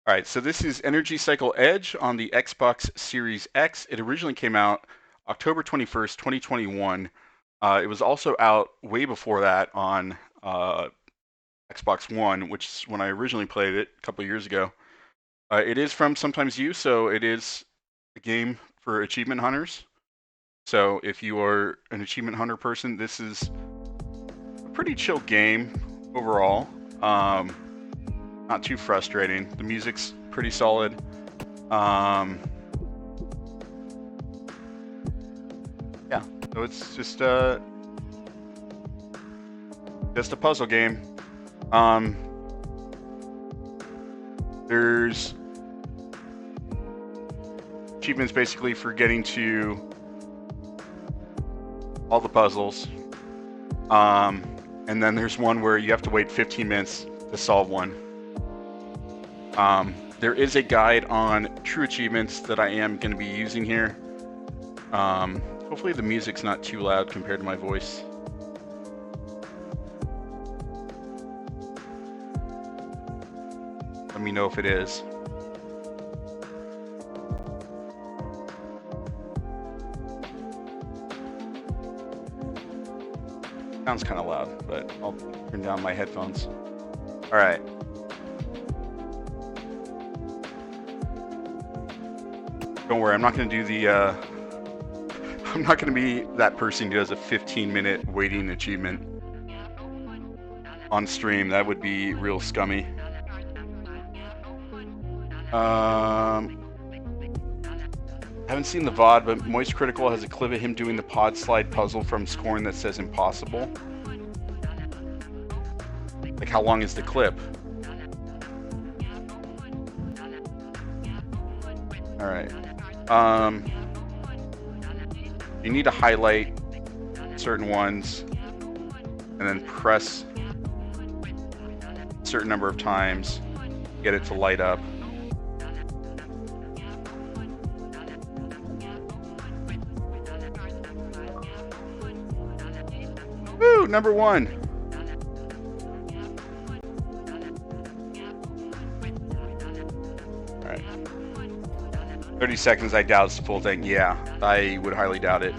All right, so this is Energy Cycle Edge on the Xbox Series X. It originally came out October 21st, 2021. It was also out way before that on Xbox One, which is when I originally played it a couple of years ago. It is from Sometimes You, so it is a game for achievement hunters. So if you are an achievement hunter person, this is a pretty chill game overall. Not too frustrating. The music's pretty solid. Yeah, so it's just a puzzle game. There's achievements basically for getting to all the puzzles. And then there's one where you have to wait 15 minutes to solve one. There is a guide on true achievements that I am going to be using here. Hopefully the music's not too loud compared to my voice. Let me know if it is. Sounds kind of loud, but I'll turn down my headphones. All right. Don't worry, I'm not going to do the, I'm not going to be that person who does a 15-minute waiting achievement on stream. That would be real scummy. Haven't seen the VOD, but Moist Critical has a clip of him doing the pod slide puzzle from Scorn that says impossible. Like, how long is the clip? All right. You need to highlight certain ones and then press a certain number of times, get it to light up. Woo, number one. All right. 30 seconds, I doubt it's the full thing. Yeah, I would highly doubt it.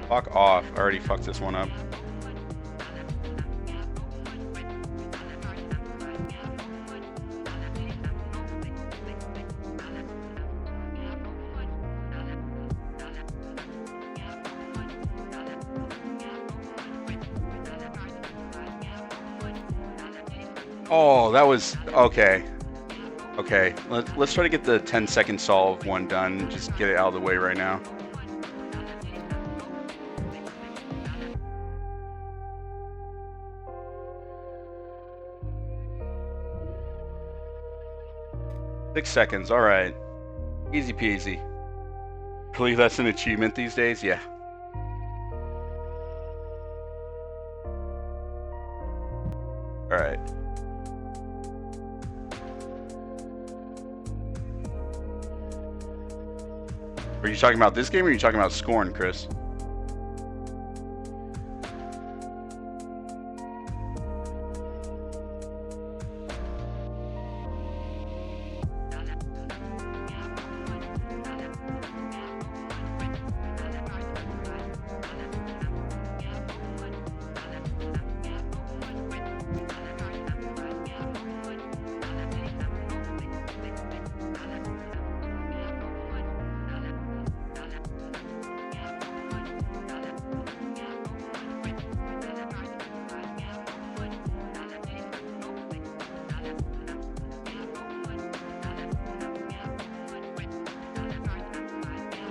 Fuck off. I already fucked this one up. Oh, that was okay. Okay, let's try to get the 10-second solve one done. Just get it out of the way right now. Six seconds, all right. Easy peasy. Believe that's an achievement these days? Yeah. All right. Are you talking about this game or are you talking about Scorn, Chris?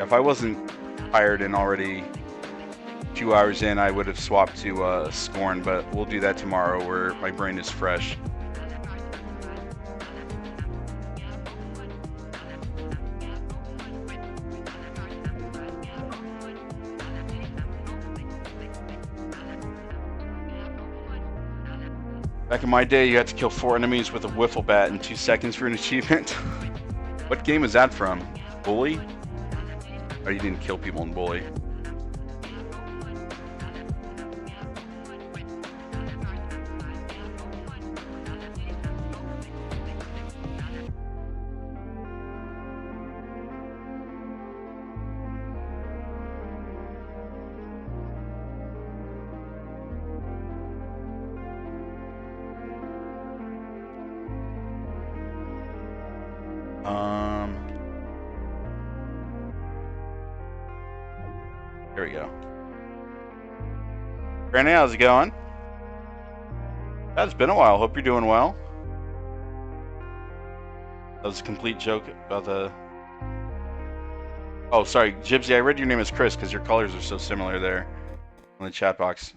If I wasn't tired and already 2 hours in, I would have swapped to Scorn, but we'll do that tomorrow where my brain is fresh. Back in my day, you had to kill 4 enemies with a wiffle bat in 2 seconds for an achievement. What game is that from? Bully? Oh, you didn't kill people in Bully. There we go. Granny, how's it going? It's been a while. Hope you're doing well. That was a complete joke about the... Oh, sorry, Gypsy, I read your name as Chris because your colors are so similar there on the chat box.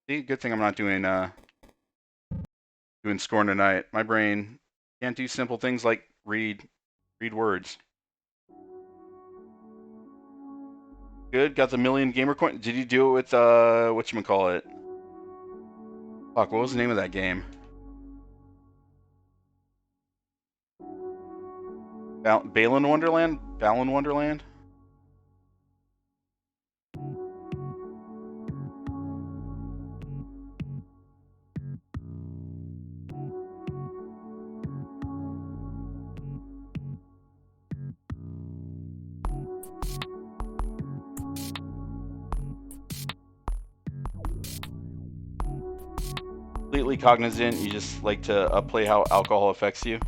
See, good thing I'm not doing Scorn tonight. My brain can't do simple things like read words. Good, got the million gamer coin. Did you do it with whatchamacallit? Fuck, what was the name of that game? Balan Wonderland? Balan Wonderland? Completely cognizant, you just like to upplay how alcohol affects you?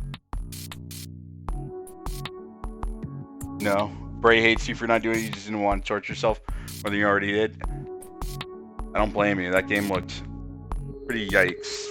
No. Bray hates you for not doing it, you just didn't want to torture yourself more than you already did. I don't blame you, that game looked pretty yikes.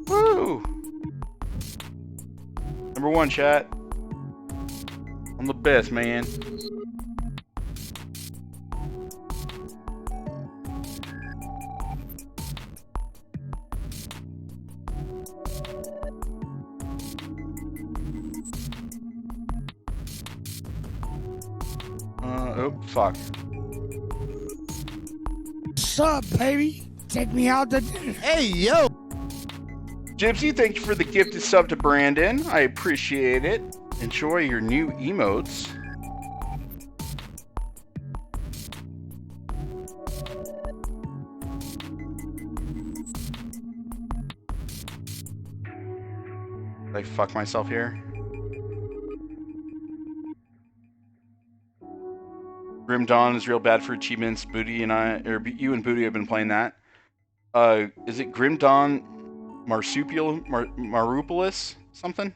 Woo! Number 1, chat. I'm the best, man. Oh, fuck. What's up, baby? Take me out to dinner. Hey, yo! Gypsy, thank you for the gifted sub to Brandon. I appreciate it. Enjoy your new emotes. Did I fuck myself here? Grim Dawn is real bad for achievements. Booty and I, or you and Booty have been playing that. Is it Grim Dawn Marupolis something?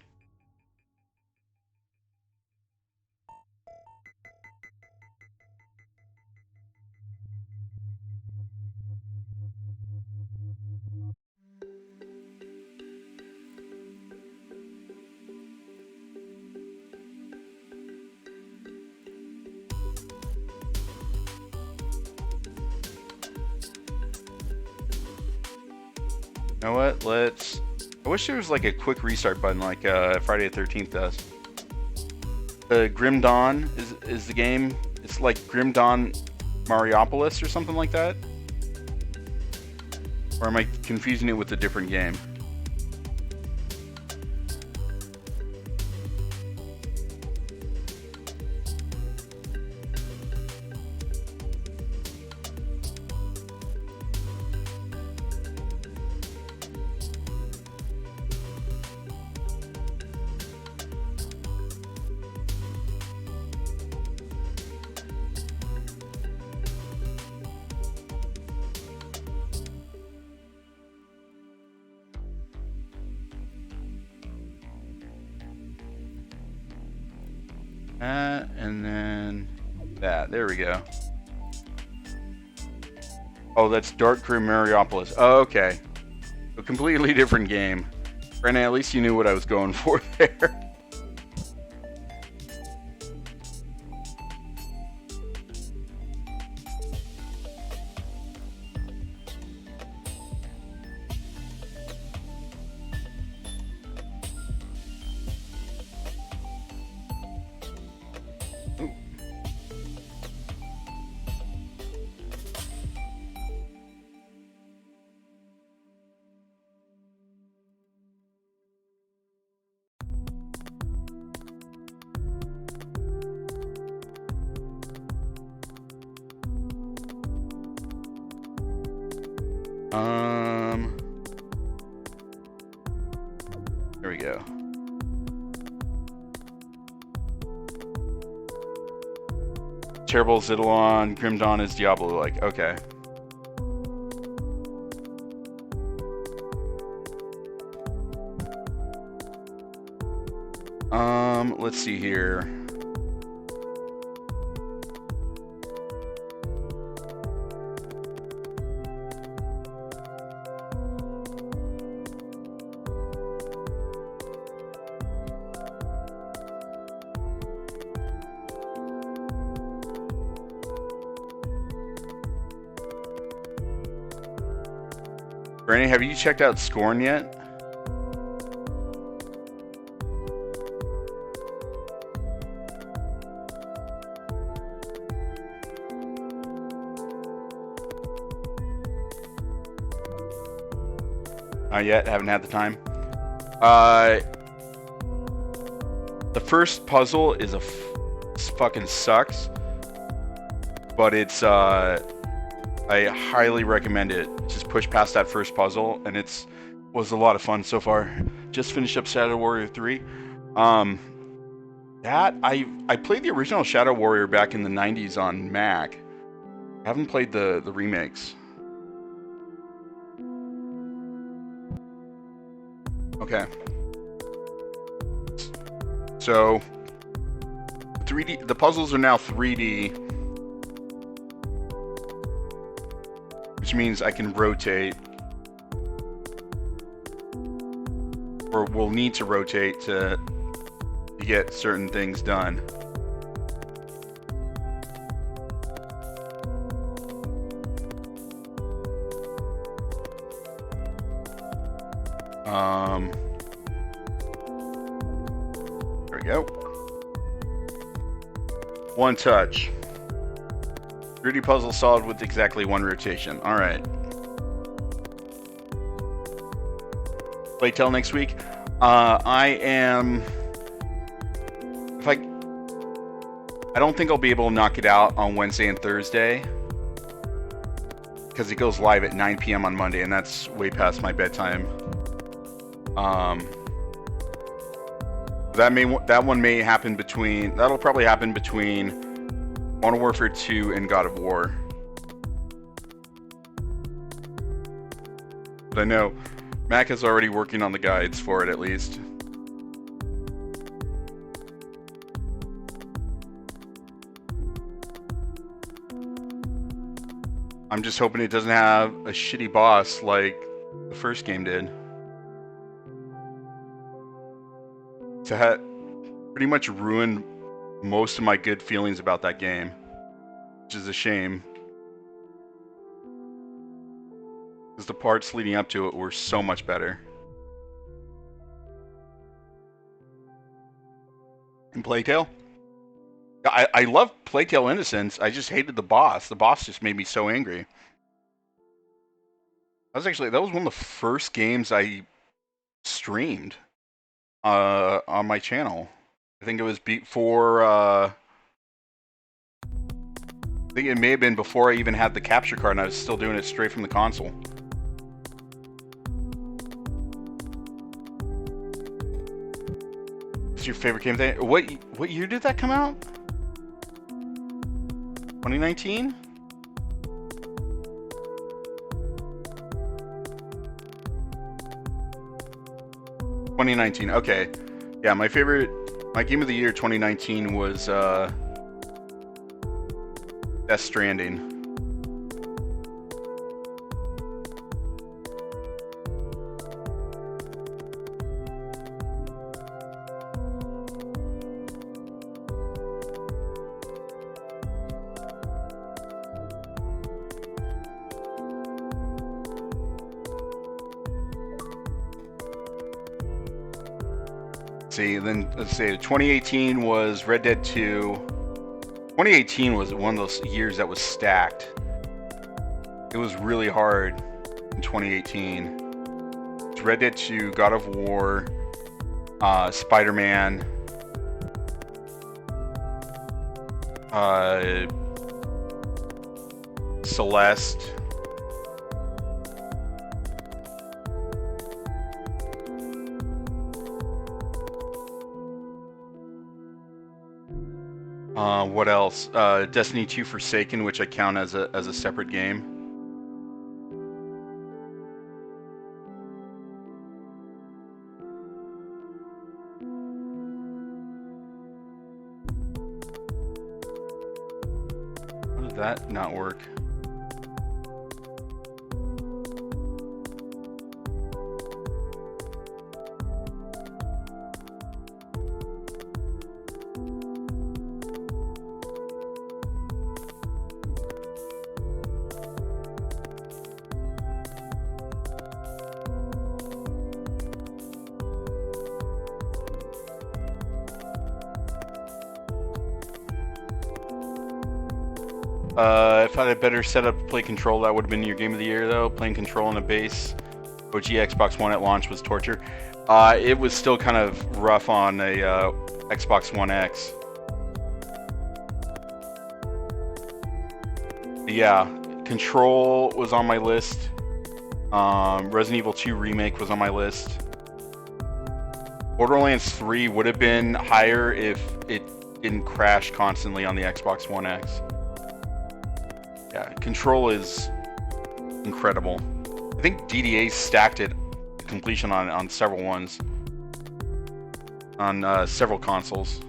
You know what? I wish there was like a quick restart button like Friday the 13th does. Grim Dawn is the game. It's like Grim Dawn Mariopolis or something like that. Or am I confusing it with a different game? That, and then that. There we go. Oh, that's Dark Crew Mariopolis. Oh, okay. A completely different game. Brandon, at least you knew what I was going for there. There we go. Terrible Zidalon, Grim Dawn is Diablo-like. Okay. Let's see here. Brandon, have you checked out Scorn yet? Not yet, haven't had the time. The first puzzle is fucking sucks, but it's I highly recommend it. Just push past that first puzzle, and was a lot of fun so far. Just finished up Shadow Warrior 3. That I played the original Shadow Warrior back in the 90s on Mac. I haven't played the remakes. Okay. So 3D, the puzzles are now 3D, which means I can rotate, or will need to rotate to get certain things done. There we go. One touch. 3D puzzle solved with exactly one rotation. All right. Playtale next week. I don't think I'll be able to knock it out on Wednesday and Thursday, because it goes live at 9 p.m. on Monday, and that's way past my bedtime. That'll probably happen between Modern Warfare 2 and God of War. But I know Mac is already working on the guides for it, at least. I'm just hoping it doesn't have a shitty boss like the first game did. To pretty much ruined most of my good feelings about that game, which is a shame, because the parts leading up to it were so much better. In Playtale, I love Playtale Innocence. I just hated the boss. The boss just made me so angry. That was one of the first games I streamed on my channel. I think it was before. I think it may have been before I even had the capture card, and I was still doing it straight from the console. What's your favorite game? What year did that come out? 2019? Okay. Yeah, my favorite My game of the year 2019 was Death Stranding. See, then let's say 2018 was Red Dead 2. 2018 was one of those years that was stacked. It was really hard in 2018. It's Red Dead 2, God of War, Spider-Man, Celeste. What else? Destiny 2 Forsaken, which I count as a separate game. How did that not work? If I had a better setup to play Control, that would have been your game of the year, though. Playing Control on a base, OG Xbox One at launch was torture. It was still kind of rough on a Xbox One X. Yeah, Control was on my list. Resident Evil 2 Remake was on my list. Borderlands 3 would have been higher if it didn't crash constantly on the Xbox One X. Yeah, Control is incredible. I think DDA stacked it to completion on several ones. On several consoles.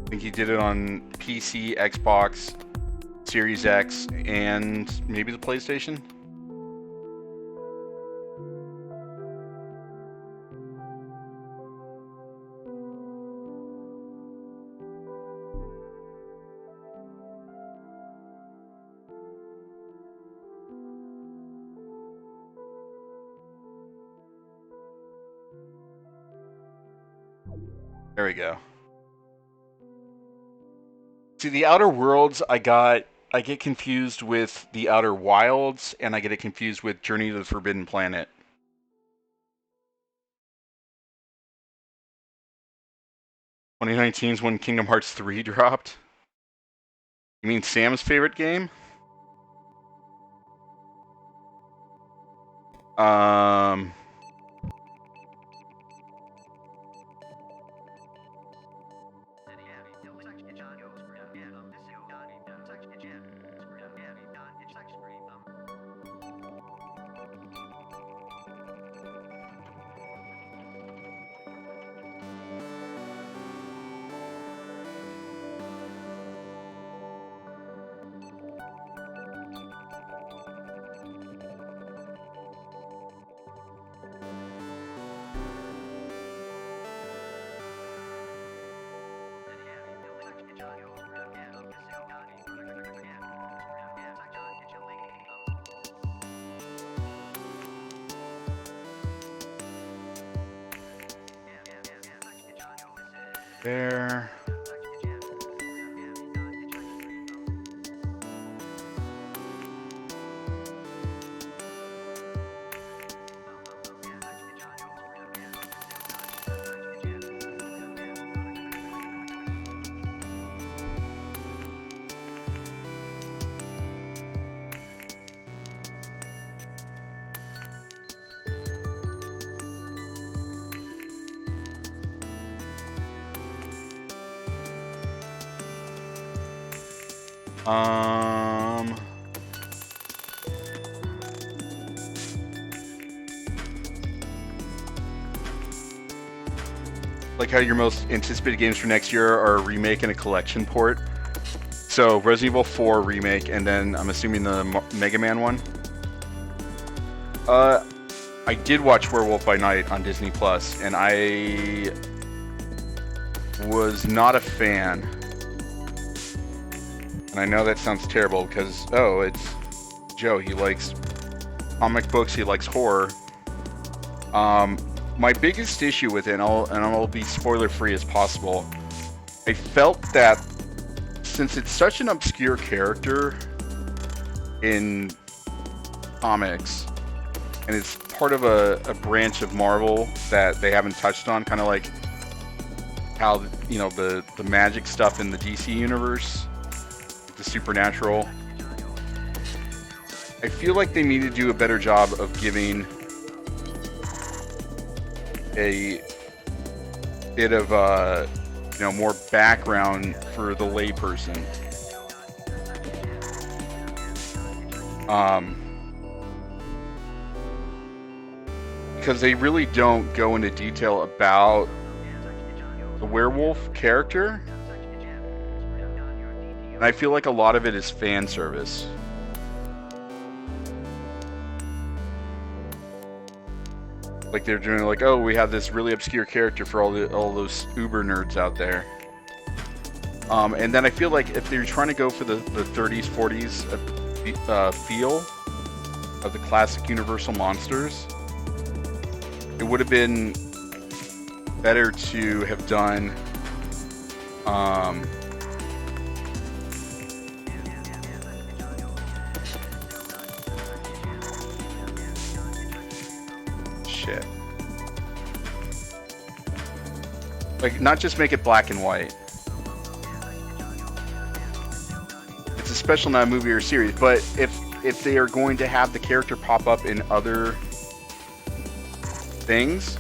I think he did it on PC, Xbox, Series X, and maybe the PlayStation. There we go. See, the Outer Worlds, I get confused with the Outer Wilds, and I get it confused with Journey to the Forbidden Planet. (2019 is when Kingdom Hearts 3 dropped. You mean Sam's favorite game? There. like how your most anticipated games for next year are a remake and a collection port. So Resident Evil 4 remake, and then I'm assuming the Mega Man one. I did watch Werewolf by Night on Disney Plus, and I was not a fan. And I know that sounds terrible because, oh, it's Joe. He likes comic books. He likes horror. My biggest issue with it, and I'll be spoiler-free as possible, I felt that since it's such an obscure character in comics, and it's part of a branch of Marvel that they haven't touched on, kind of like how, you know, the magic stuff in the DC universe, the supernatural. I feel like they need to do a better job of giving a bit of you know, more background for the layperson. Because they really don't go into detail about the werewolf character, and I feel like a lot of it is fan service. Like they're doing like, oh, we have this really obscure character for all those uber nerds out there. And then I feel like if they're trying to go for the 30s, 40s feel of the classic Universal monsters, it would have been better to have done shit. Like, not just make it black and white. It's a special, not a movie or series, but if they are going to have the character pop up in other things,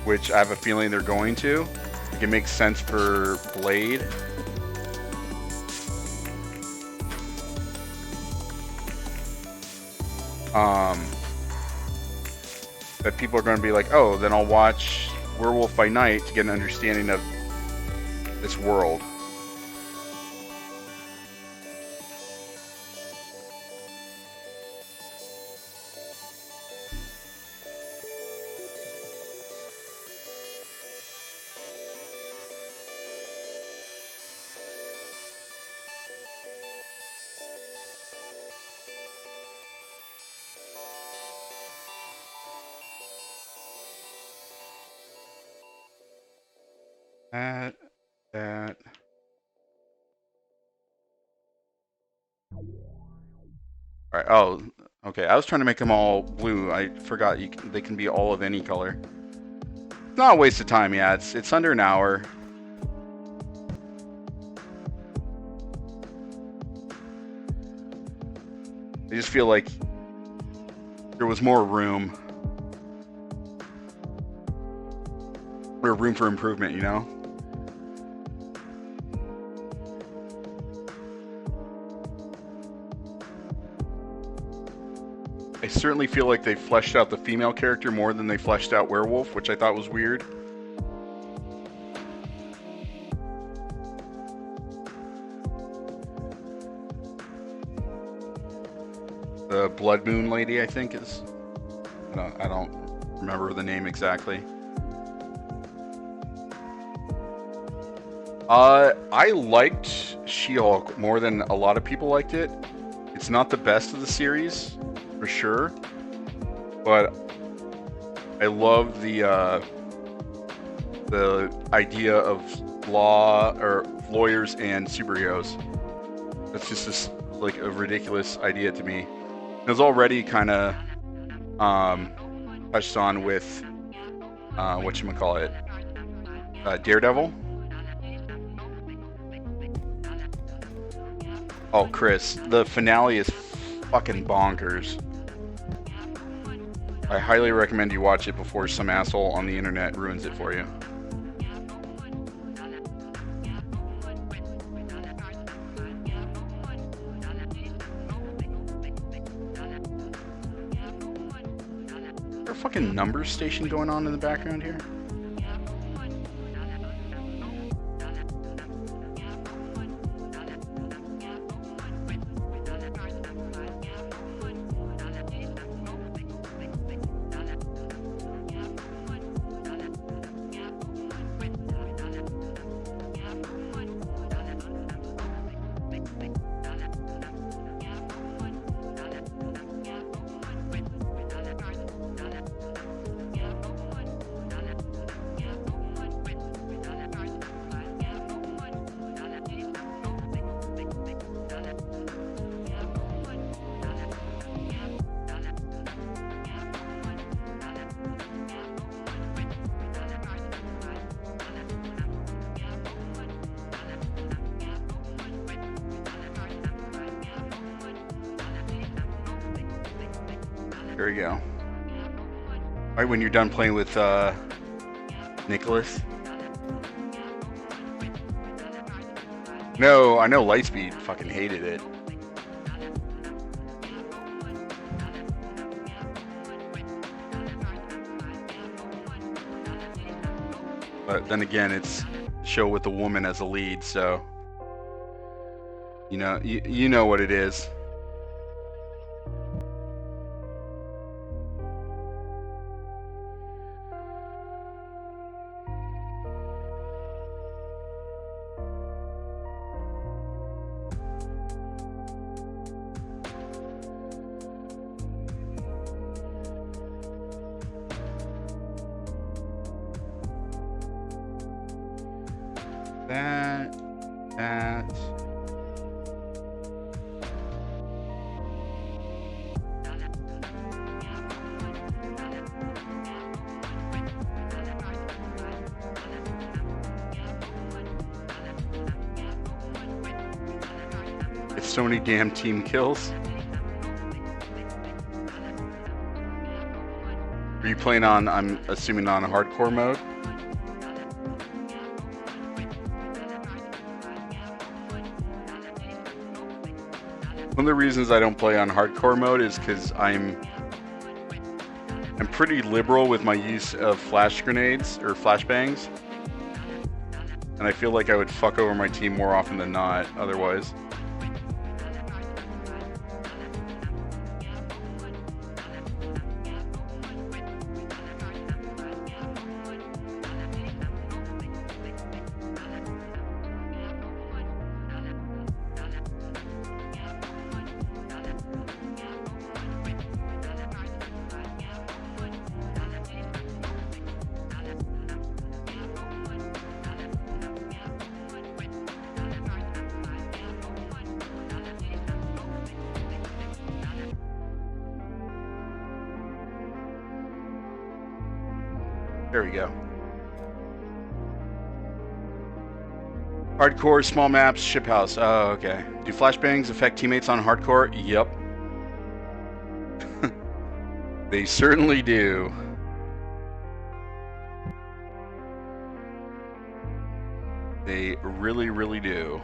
which I have a feeling they're going to, like, it makes sense for Blade. That people are going to be like, oh, then I'll watch Werewolf by Night to get an understanding of this world. That. All right. Oh, okay. I was trying to make them all blue. I forgot they can be all of any color. It's not a waste of time. Yeah, it's under an hour. I just feel like there was more room. Or room for improvement, you know? I certainly feel like they fleshed out the female character more than they fleshed out Werewolf, which I thought was weird. The Blood Moon lady, I think, is... I don't remember the name exactly. I liked She-Hulk more than a lot of people liked it. It's not the best of the series, for sure, but I love the idea of lawyers and superheroes. That's just this, like, a ridiculous idea to me. It was already kind of touched on with whatchamacallit, Daredevil. Oh, Chris, the finale is fucking bonkers. I highly recommend you watch it before some asshole on the internet ruins it for you. Is there a fucking numbers station going on in the background here? There we go. Right when you're done playing with Nicholas. No, I know Lightspeed fucking hated it. But then again, it's a show with a woman as a lead, so you know what it is. That. It's so many damn team kills. Are you playing on, I'm assuming, on hardcore mode? One of the reasons I don't play on hardcore mode is because I'm pretty liberal with my use of flash grenades or flashbangs, and I feel like I would fuck over my team more often than not otherwise. There we go. Hardcore, small maps, ship house. Oh, okay. Do flashbangs affect teammates on hardcore? Yep. They certainly do. They really, really do.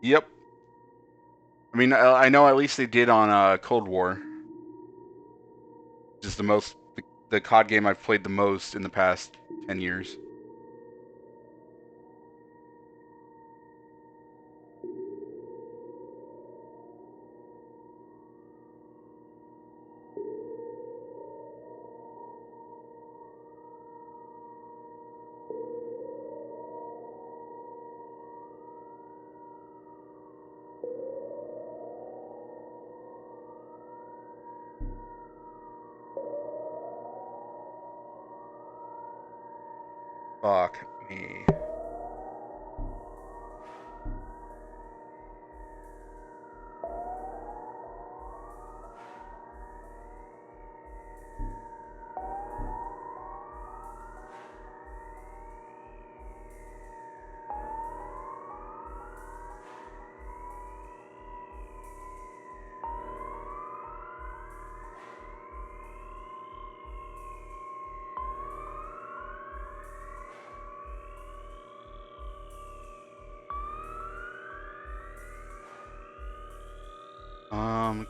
Yep. I mean, I know at least they did on Cold War. Just the COD game I've played the most in the past 10 years. Fuck me.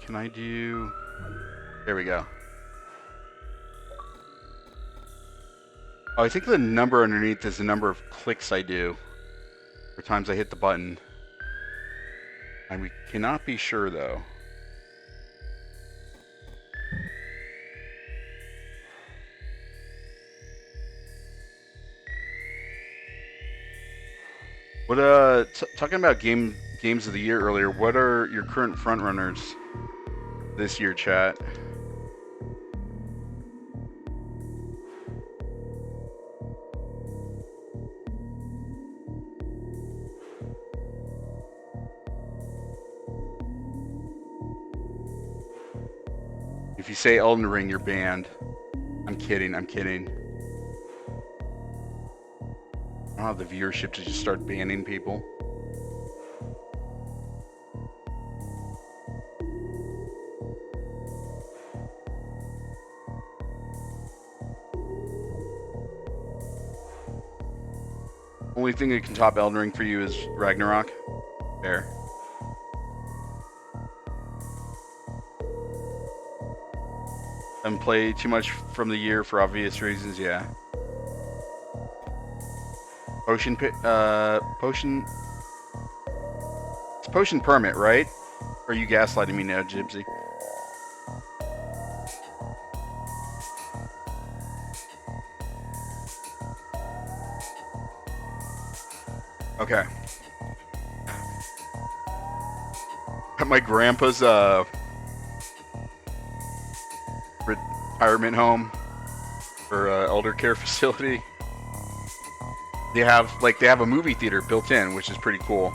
Can I do... There we go. Oh, I think the number underneath is the number of clicks I do, or times I hit the button. And we cannot be sure, though. What talking about games of the year earlier, what are your current front runners this year, chat? If you say Elden Ring, you're banned. I'm kidding, I'm kidding. I don't have the viewership to just start banning people. Only thing that can top Elden Ring for you is Ragnarok. Fair. Haven't played too much from the year for obvious reasons, yeah. Potion, it's Potion Permit, right? Or are you gaslighting me now, Gypsy? Okay. At my grandpa's retirement home or elder care facility, they have a movie theater built in, which is pretty cool.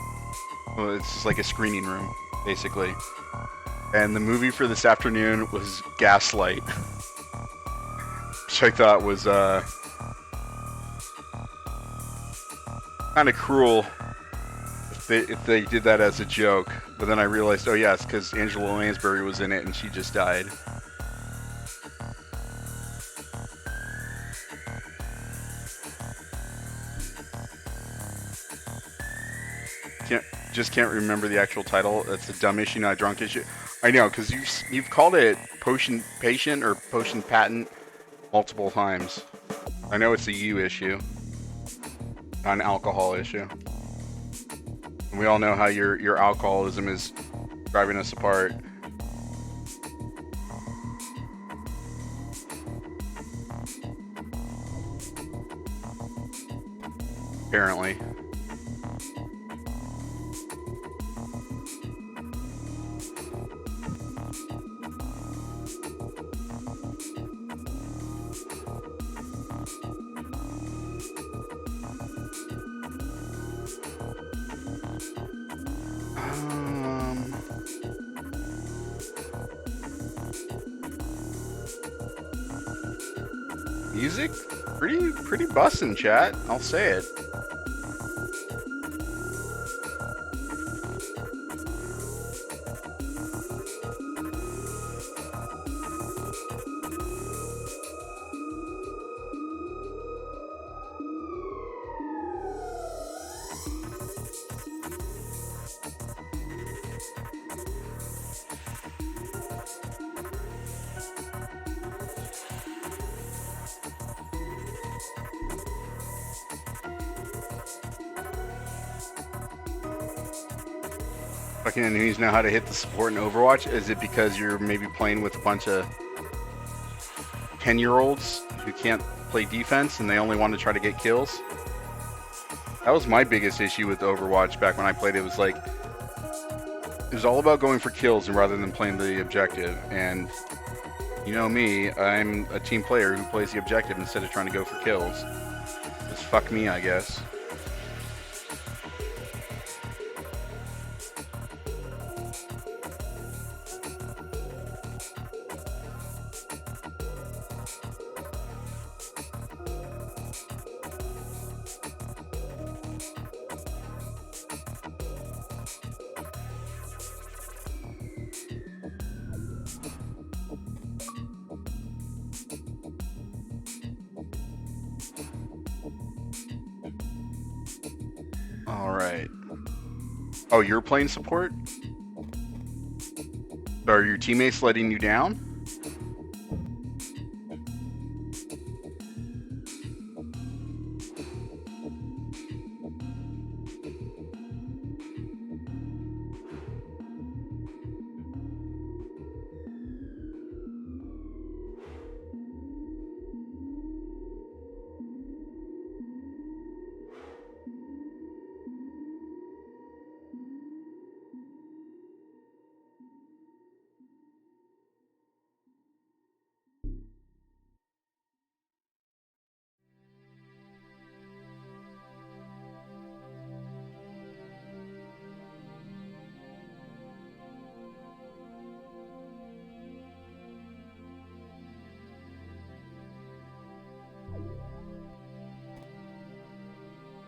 Well, it's just like a screening room, basically. And the movie for this afternoon was Gaslight, which I thought was kind of cruel if they did that as a joke. But then I realized, oh yeah, it's because Angela Lansbury was in it and she just died. Can't remember the actual title. That's a dumb issue, not a drunk issue. I know, because you've called it Potion Patient or Potion Patent multiple times. I know it's a you issue, not an alcohol issue. And we all know how your alcoholism is driving us apart. Apparently. Music? Pretty bussin', chat. I'll say it. Fucking enemies know how to hit the support in Overwatch? Is it because you're maybe playing with a bunch of 10-year-olds who can't play defense and they only want to try to get kills? That was my biggest issue with Overwatch back when I played. It was like, it was all about going for kills and rather than playing the objective. And you know me, I'm a team player who plays the objective instead of trying to go for kills. Just fuck me, I guess. Alright. Oh, you're playing support? Are your teammates letting you down?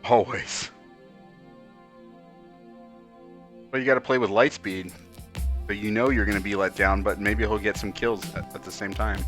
Always. But you got to play with Lightspeed. So you know you're going to be let down, but maybe he'll get some kills at the same time.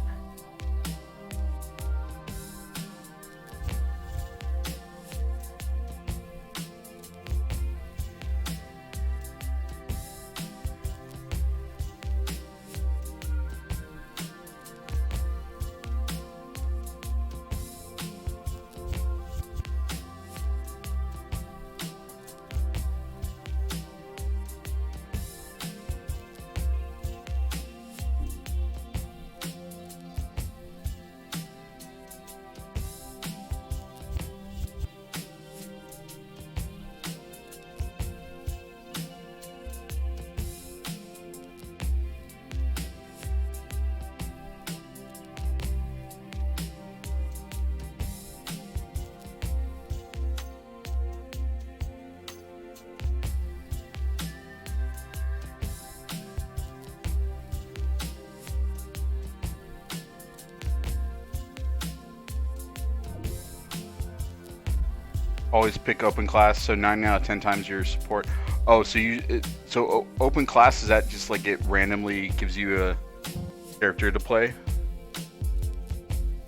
Always pick open class, so 9 out of 10 times your support. Oh, so open class, is that just like it randomly gives you a character to play?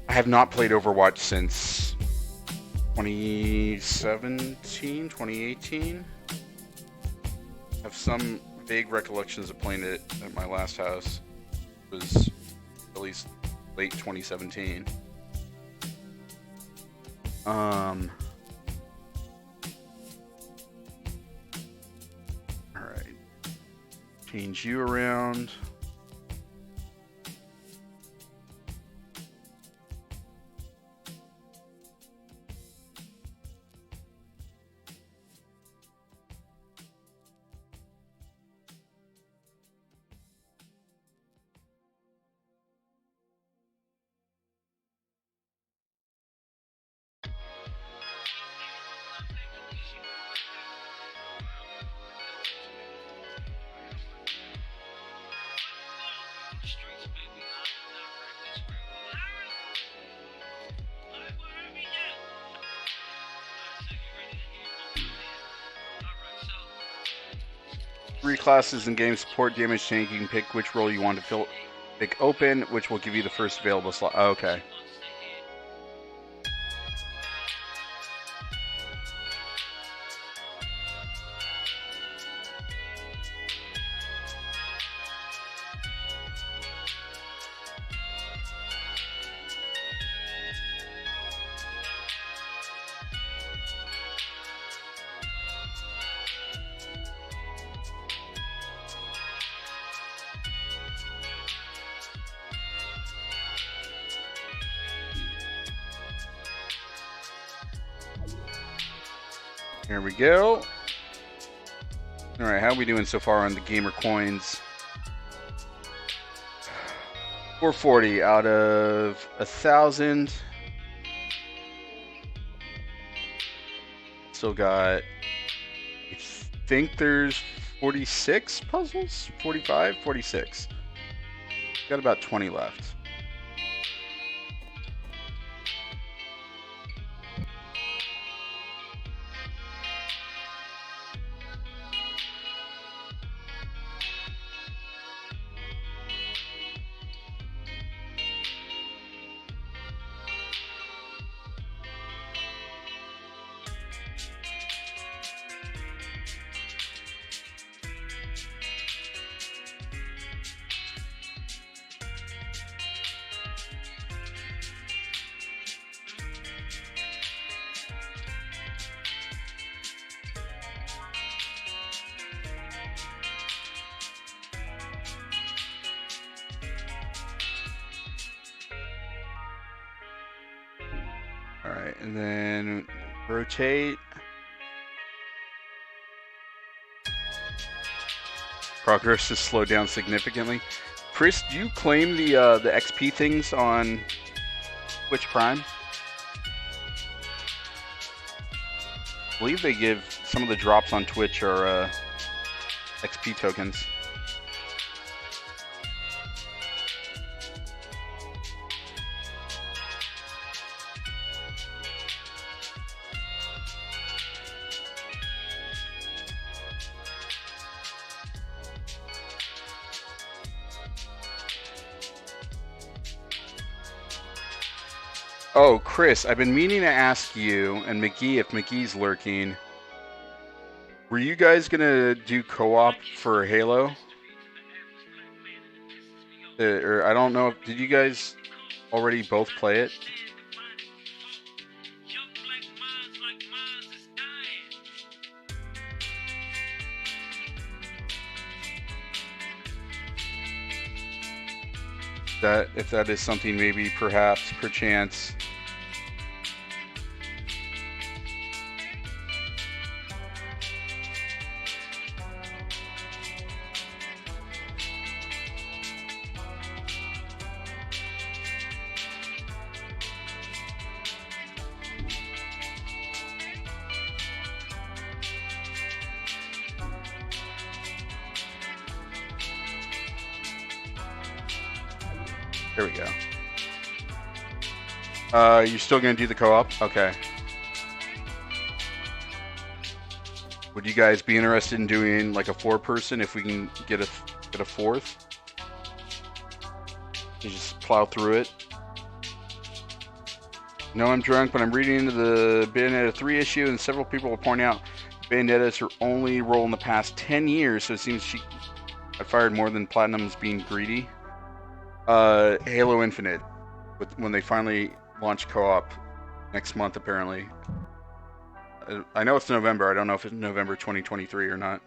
I have not played Overwatch since 2017, 2018. I have some vague recollections of playing it at my last house. It was at least late 2017. Change you around. Three classes in game: support, damage, tank. You can pick which role you want to pick open, which will give you the first available slot. Oh, okay. Here we go. All right, how are we doing so far on the gamer coins? 440 out of 1,000. Still got, I think there's 46 puzzles? 45, 46. Got about 20 left. All right, and then rotate. Progress has slowed down significantly. Chris, do you claim the XP things on Twitch Prime? I believe they give some of the drops on Twitch are XP tokens. Oh, Chris, I've been meaning to ask you and McGee if McGee's lurking. Were you guys gonna do co-op for Halo? Or I don't know. Did you guys already both play it? That if that is something, maybe perhaps perchance. There we go. You're still gonna do the co-op? Okay. Would you guys be interested in doing like a 4-person if we can get a fourth? You just plow through it. No, I'm drunk, but I'm reading into the Bayonetta 3 issue, and several people will point out Bayonetta is her only role in the past 10 years, so it seems she got fired more than Platinum's being greedy. Halo Infinite, when they finally launch co-op next month, apparently. I know it's November. I don't know if it's November 2023 or not.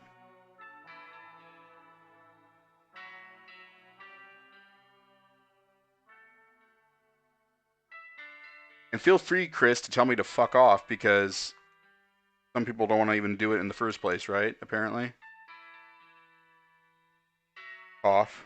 And feel free, Chris, to tell me to fuck off, because some people don't want to even do it in the first place, right? Apparently. Off.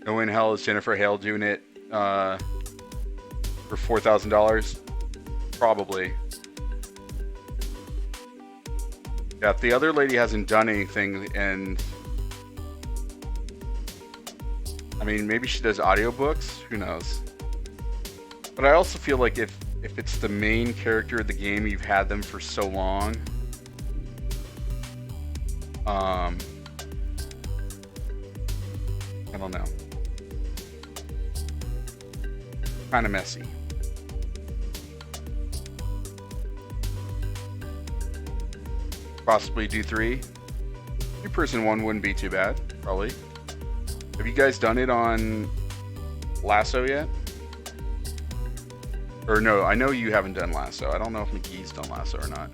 No in hell is Jennifer Hale doing it for $4,000? Probably. Yeah, if the other lady hasn't done anything, and I mean, maybe she does audiobooks, who knows? But I also feel like if it's the main character of the game, you've had them for so long, I don't know. Kind of messy. Possibly do 3. 2-person one wouldn't be too bad, probably. Have you guys done it on Lasso yet? Or no, I know you haven't done Lasso. I don't know if McGee's done Lasso or not.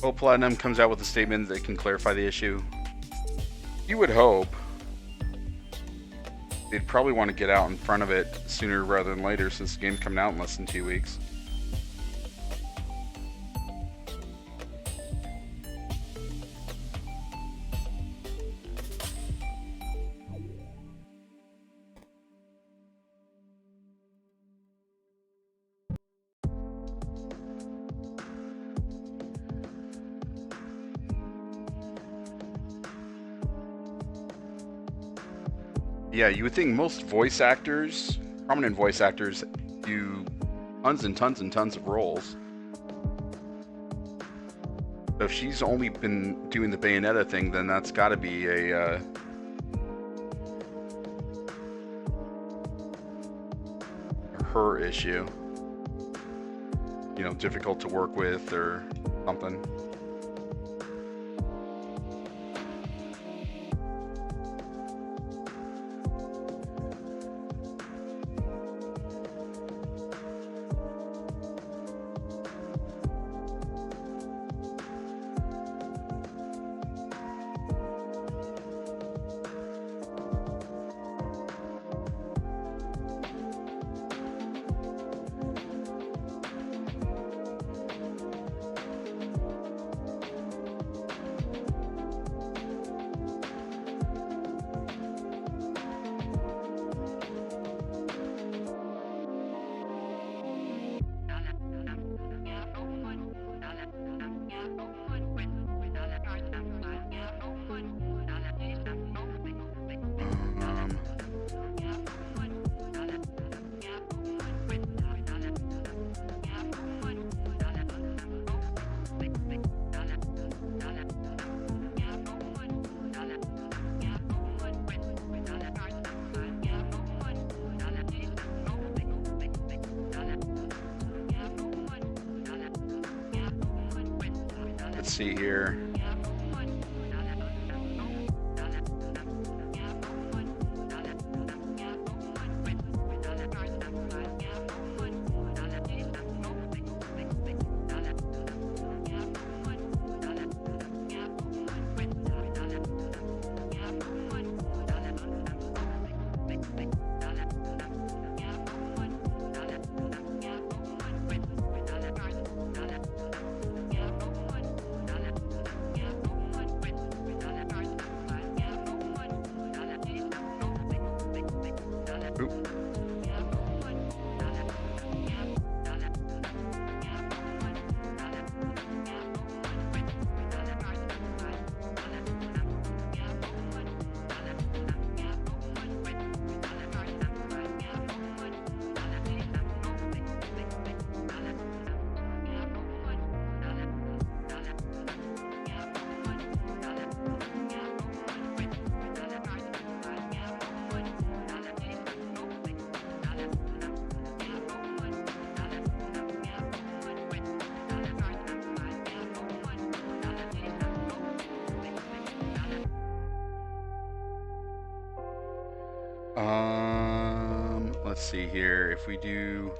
Well, Platinum comes out with a statement that can clarify the issue. You would hope. They'd probably want to get out in front of it sooner rather than later, since the game's coming out in less than 2 weeks. Yeah, you would think most voice actors, prominent voice actors, do tons and tons and tons of roles. So if she's only been doing the Bayonetta thing, then that's got to be a her issue. You know, difficult to work with or something. Let's see here. Let's see here. If we do.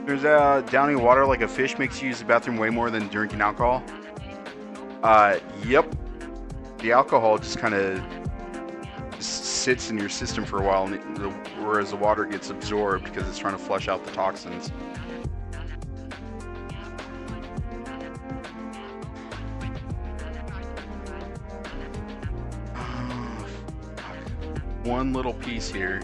There's downing water like a fish makes you use the bathroom way more than drinking alcohol. Yep. The alcohol just kind of sits in your system for a while, whereas the water gets absorbed because it's trying to flush out the toxins. One little piece here.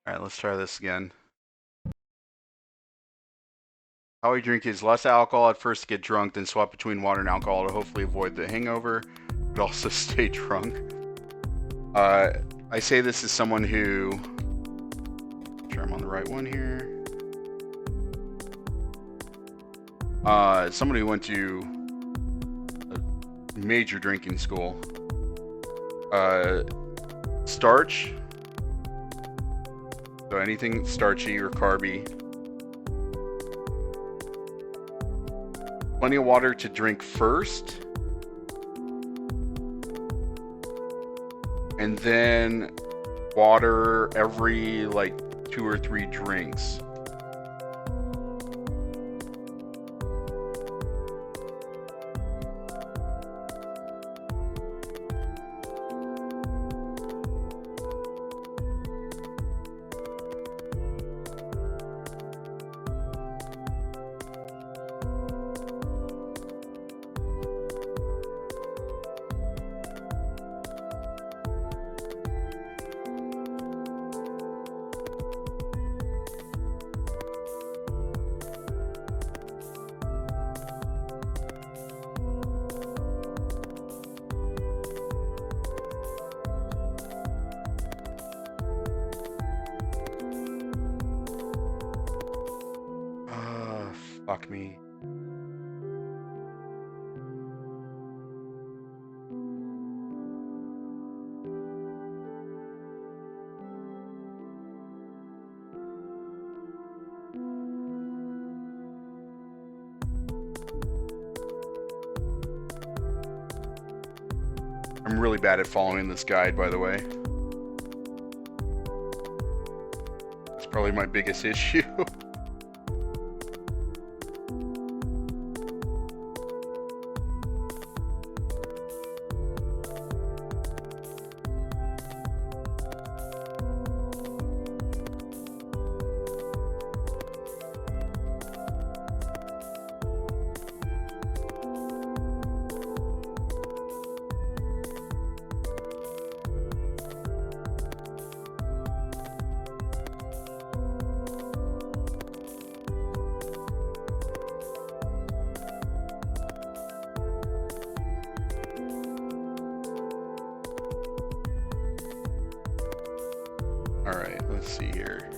Alright, let's try this again. How we drink is less alcohol at first to get drunk, then swap between water and alcohol to hopefully avoid the hangover, but also stay drunk. I say this as someone who... Make sure I'm on the right one here. Somebody who went to a major drinking school. Starch. So anything starchy or carby. Plenty of water to drink first. And then water every like 2 or 3 drinks. Fuck me. I'm really bad at following this guide, by the way. That's probably my biggest issue. Alright, let's see here.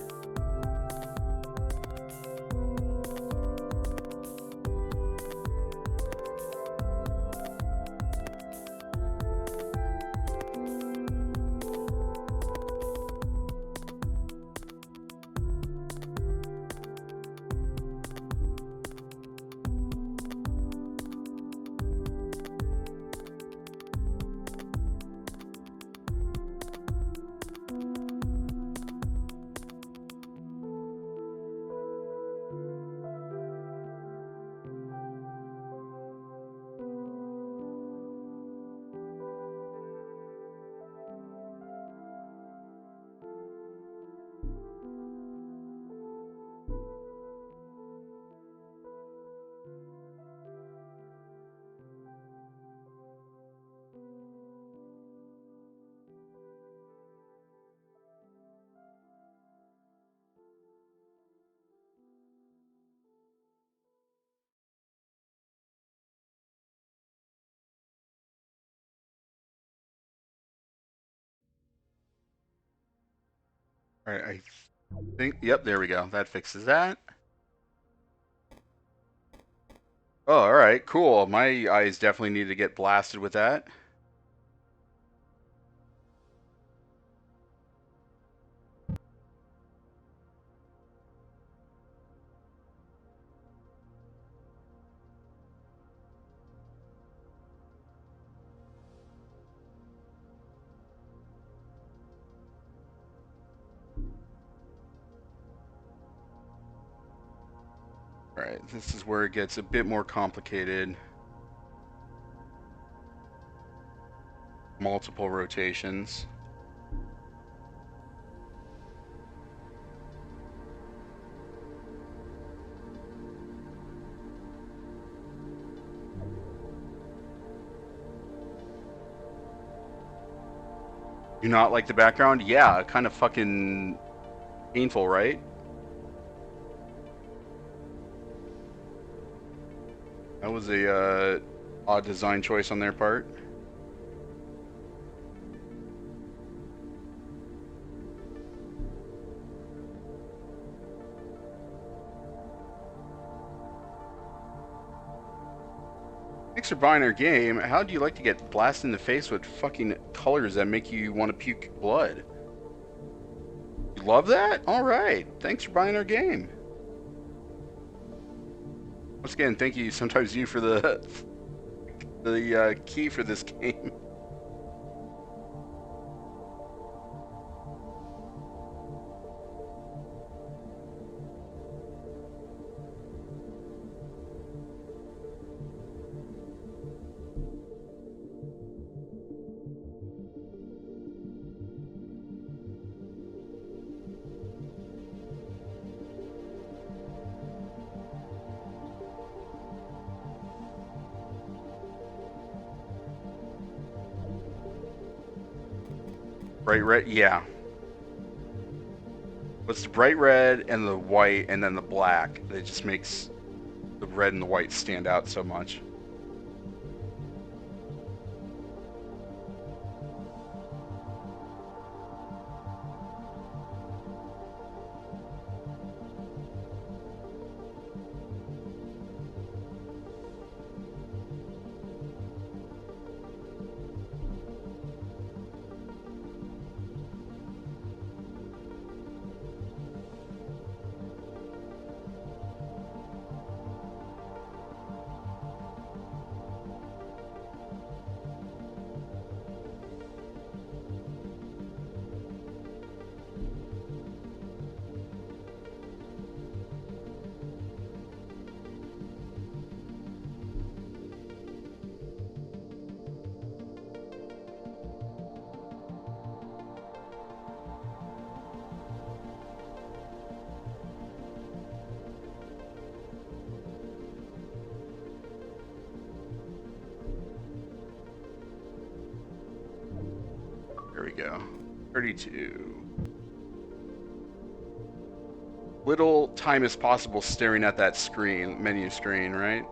Alright, I think, yep, there we go. That fixes that. Oh, alright, cool. My eyes definitely need to get blasted with that. Alright, this is where it gets a bit more complicated. Multiple rotations. You not like the background? Yeah, kind of fucking painful, right? That was a odd design choice on their part. Thanks for buying our game. How do you like to get blasted in the face with fucking colors that make you want to puke blood? You love that? Alright. Thanks for buying our game. Once again, thank you, sometimes you, for the key for this game. Bright red, yeah. What's the bright red and the white and then the black? It just makes the red and the white stand out so much. we go. 32. Little time as possible staring at that screen, menu screen, right?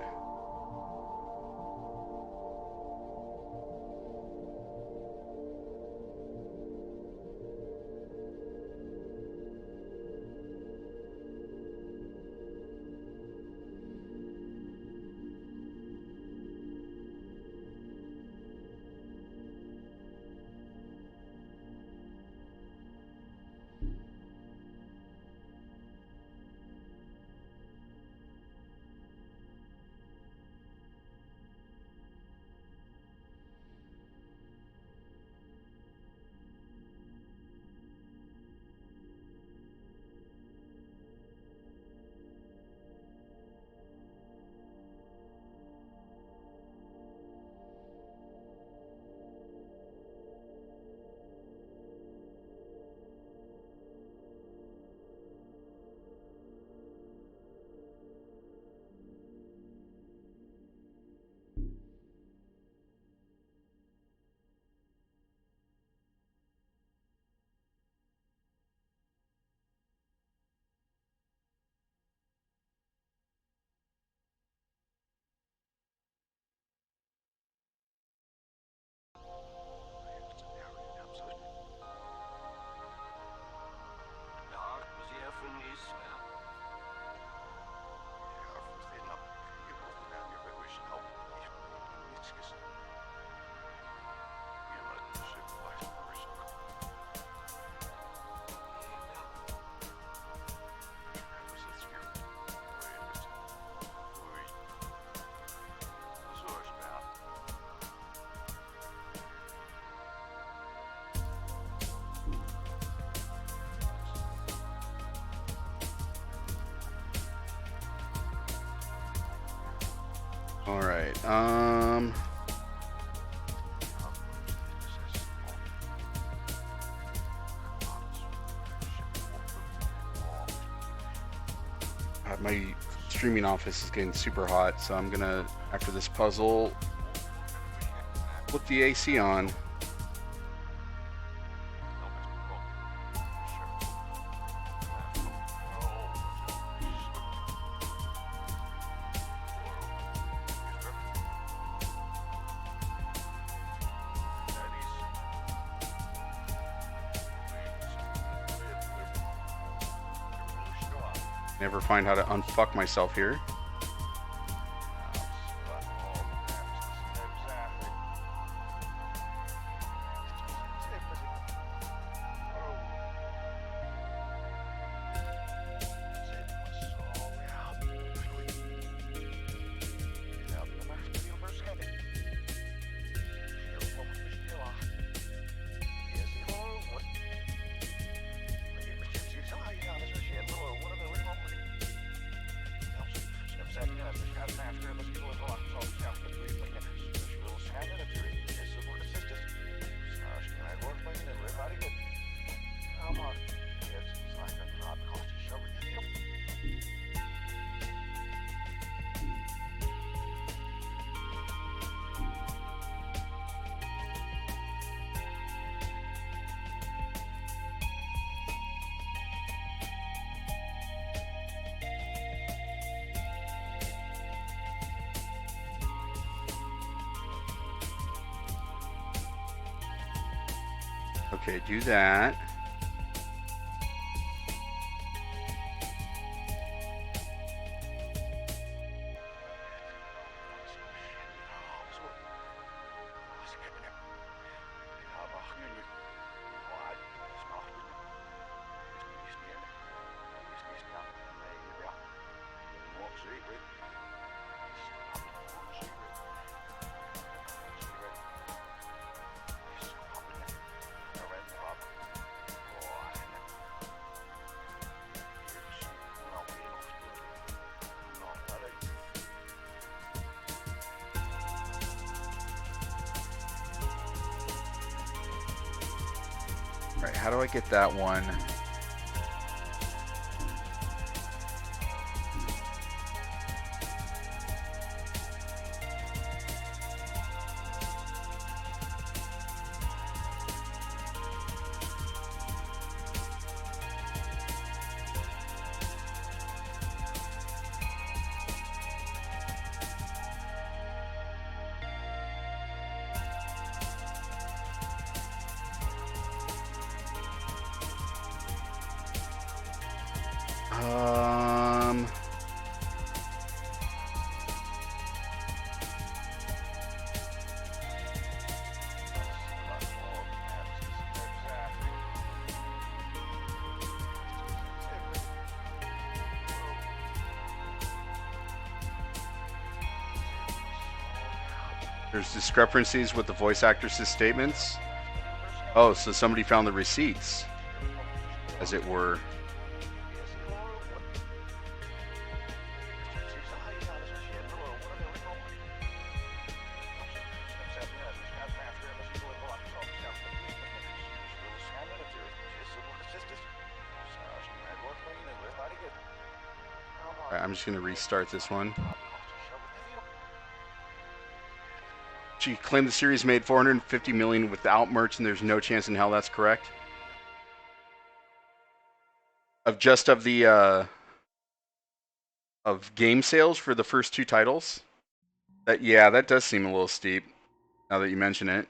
All right. My streaming office is getting super hot, so I'm gonna, after this puzzle, put the AC on. Never find how to unfuck myself here. Okay, do that. Right, how do I get that one? There's discrepancies with the voice actress' statements. Oh, so somebody found the receipts, as it were. All right, I'm just going to restart this one. She claimed the series made $450 million without merch, and there's no chance in hell that's correct. Of the of game sales for the first two titles. That does seem a little steep. Now that you mention it.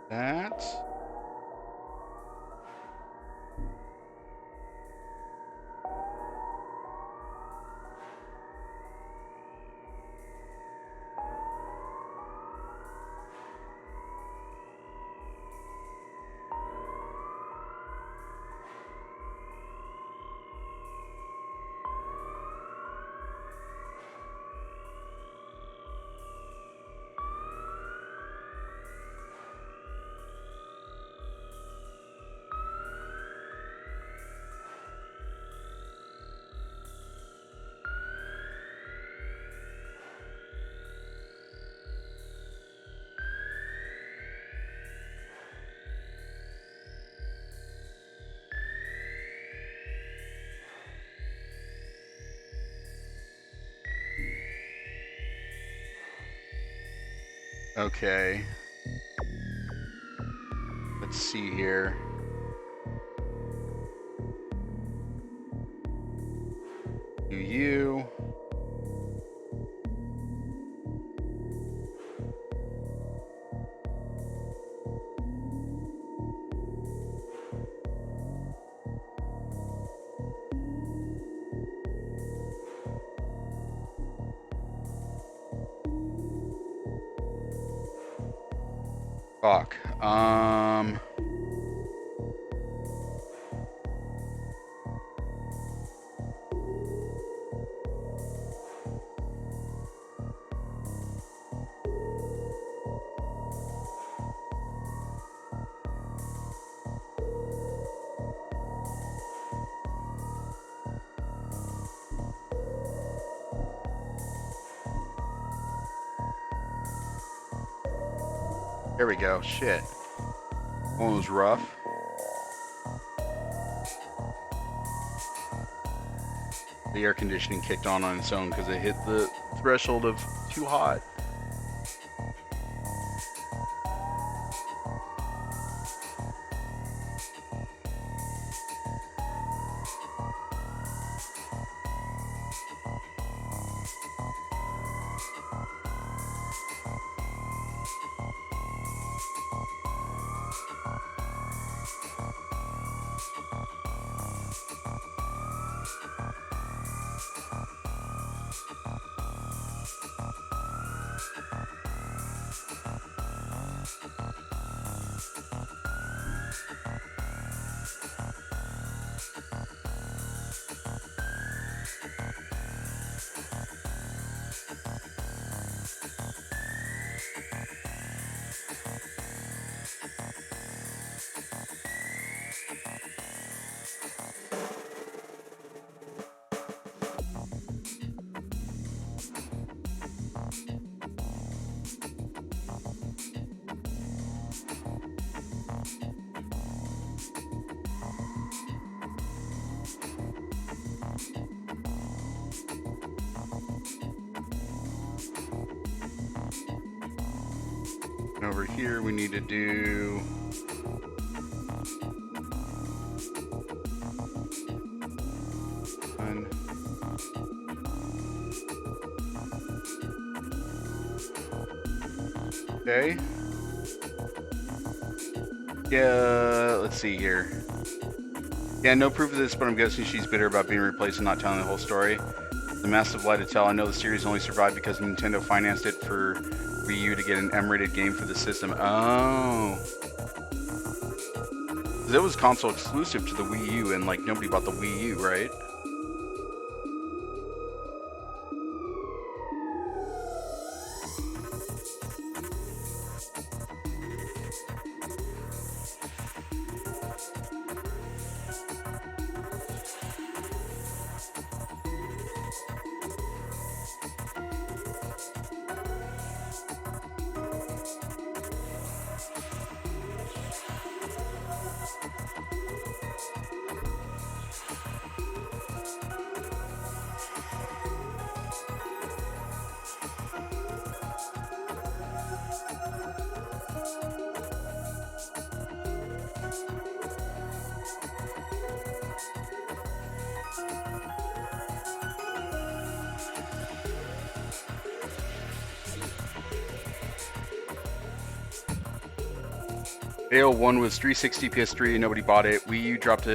That. Okay. Let's see here. Do you? Fuck. There we go. Shit. One was rough. The air conditioning kicked on its own because it hit the threshold of too hot. Over here, we need to do one. Okay. Yeah, let's see here. Yeah, no proof of this, but I'm guessing she's bitter about being replaced and not telling the whole story. The massive lie to tell. I know the series only survived because Nintendo financed it for Wii U to get an M-rated game for the system. Oh. It was console exclusive to the Wii U, and like nobody bought the Wii U, right? AO1 was 360 PS3, nobody bought it. Wii U dropped.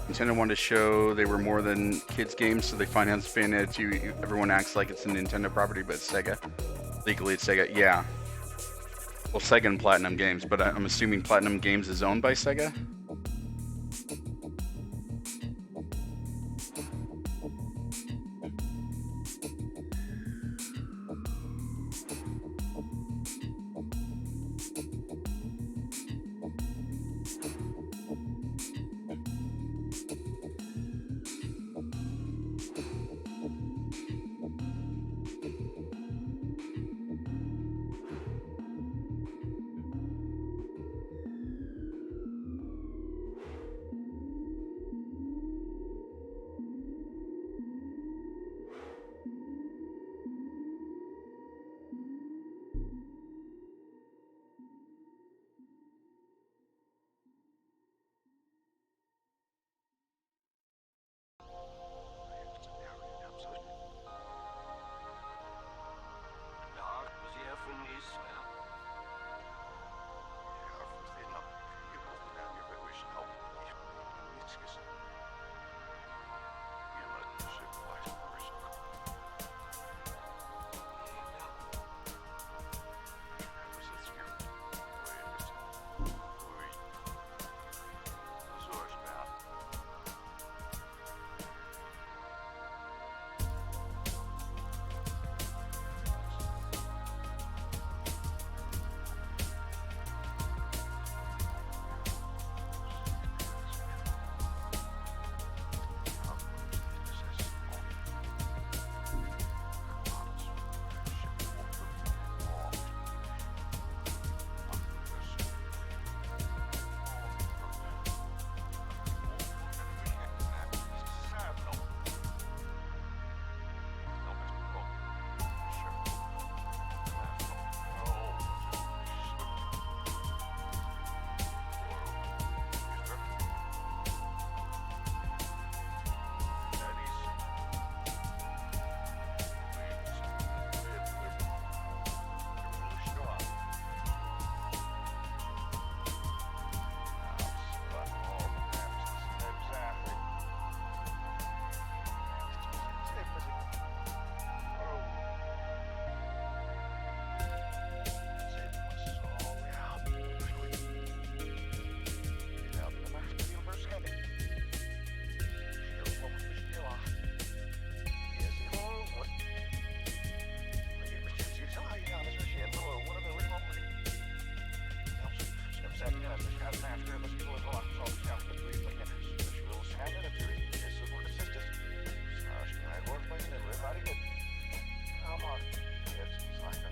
Nintendo wanted to show they were more than kids games, so they financed Bayonetta 2. Everyone acts like it's a Nintendo property, but it's Sega. Legally, it's Sega. Yeah. Well, Sega and Platinum Games, but I'm assuming Platinum Games is owned by Sega?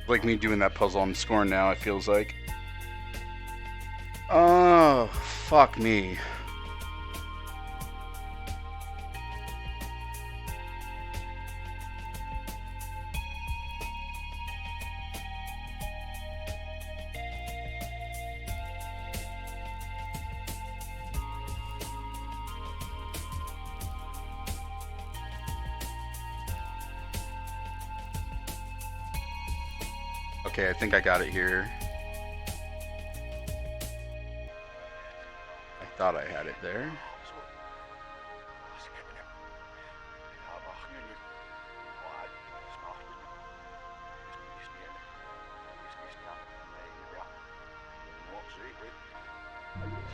Like me doing that puzzle, I'm scoring now, it feels like. Oh, fuck me. Okay, I think I got it here. I thought I had it there.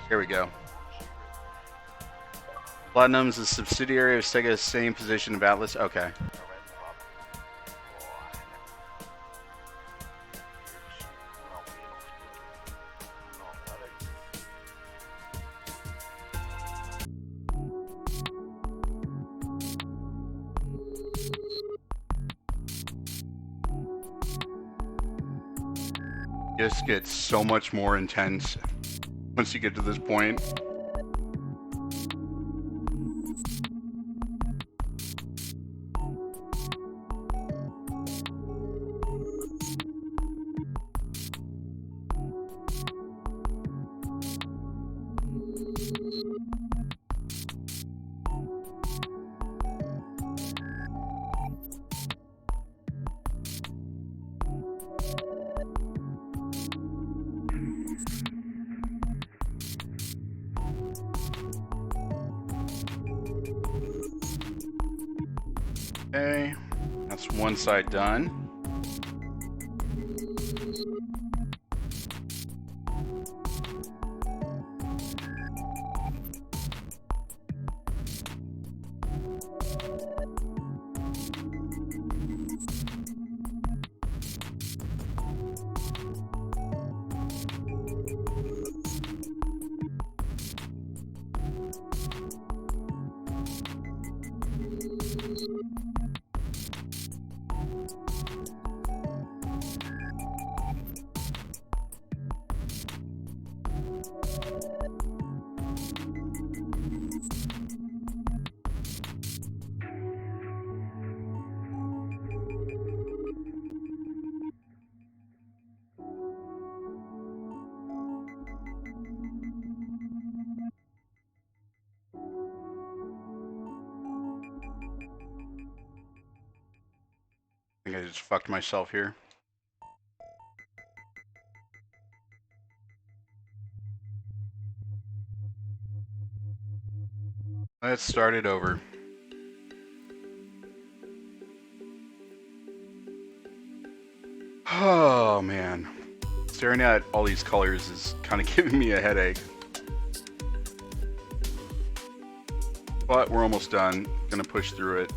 Here we go. Platinum's a subsidiary of Sega's same position of Atlas. Okay. Just gets so much more intense once you get to this point. Okay, that's one side done. I think I just fucked myself here. Let's start it over. Oh man, staring at all these colors is kind of giving me a headache. But we're almost done. Gonna push through it.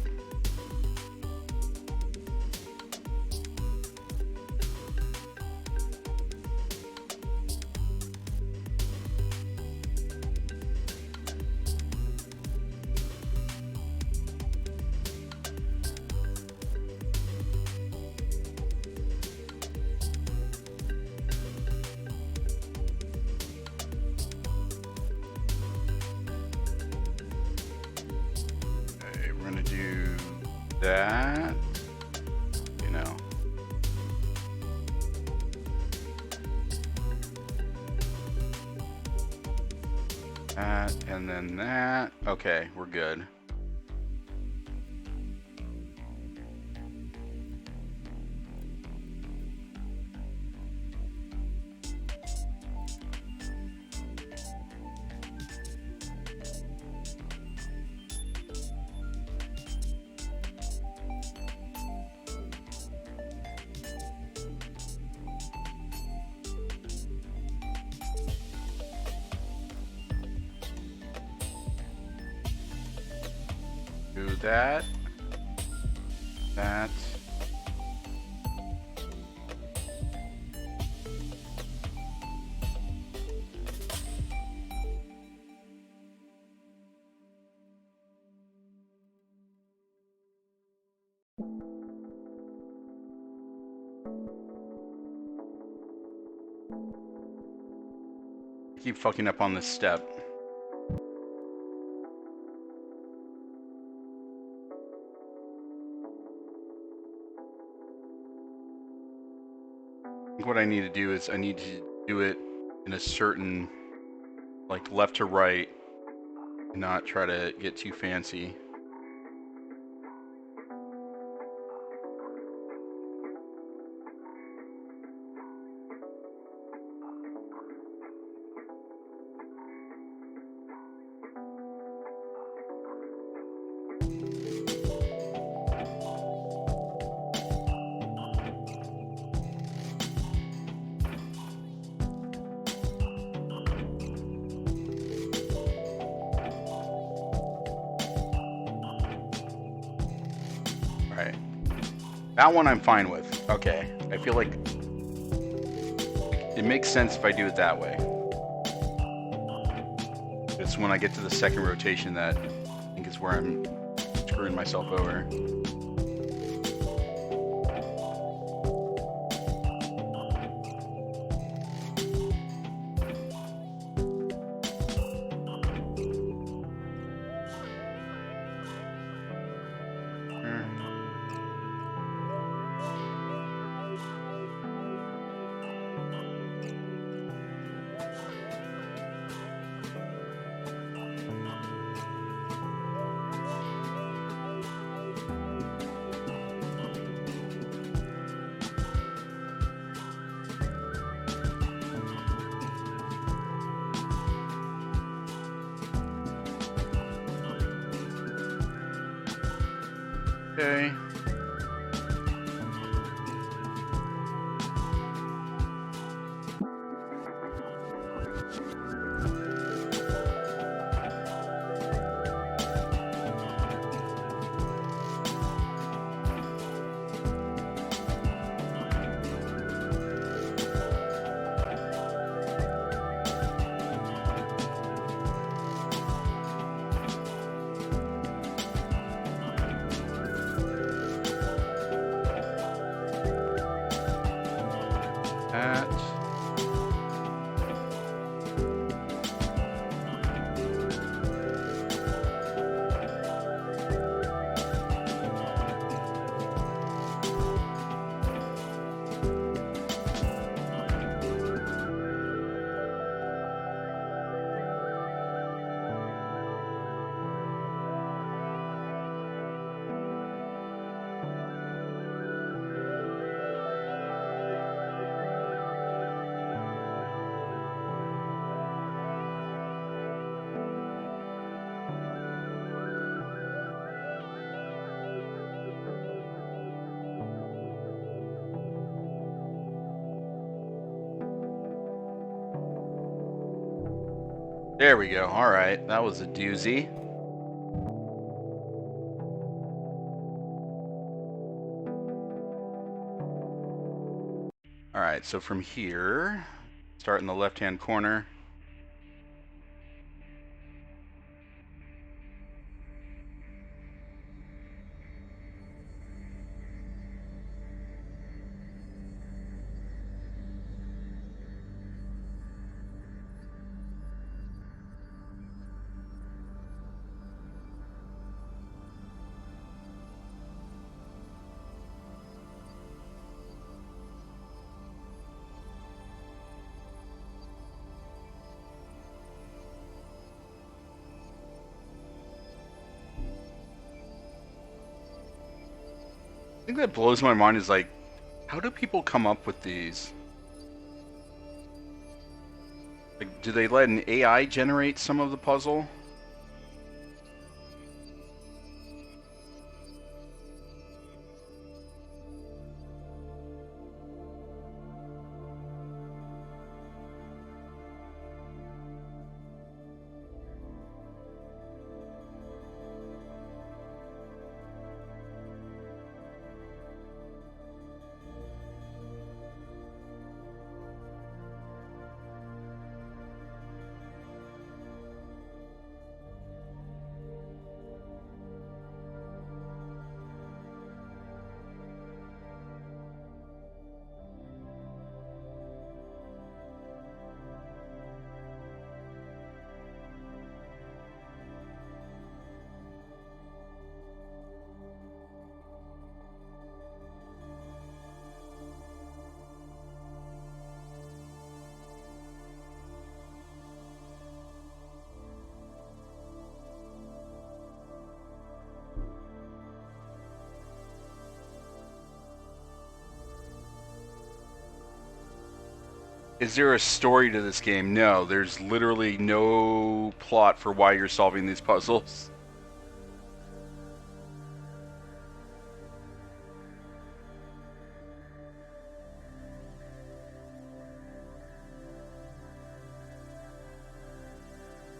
That, you know. That, and then that. Okay, we're good. Do that. That. I keep fucking up on this step. What I need to do is I need to do it in a certain, like, left to right, and not try to get too fancy. Alright. That one I'm fine with. Okay. I feel like it makes sense if I do it that way. It's when I get to the second rotation that I think is where I'm screwing myself over. Okay. There we go. All right, that was a doozy. All right, so from here, start in the left-hand corner. I think that blows my mind is like, how do people come up with these? Like, do they let an AI generate some of the puzzle? Is there a story to this game? No, there's literally no plot for why you're solving these puzzles.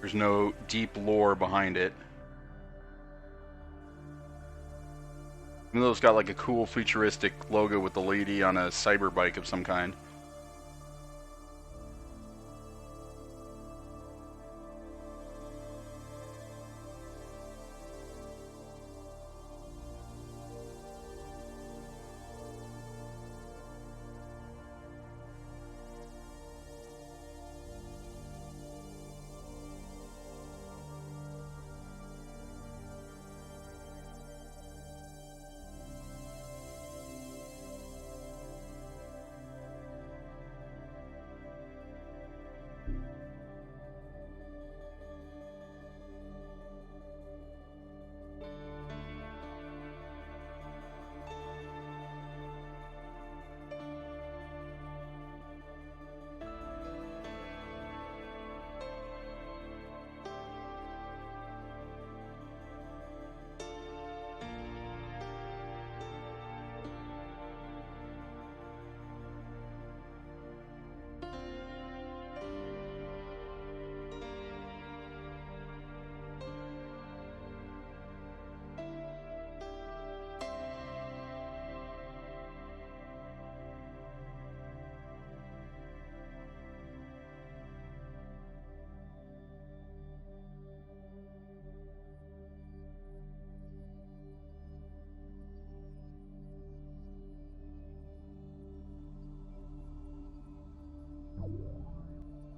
There's no deep lore behind it. Even though it's got like a cool futuristic logo with the lady on a cyber bike of some kind.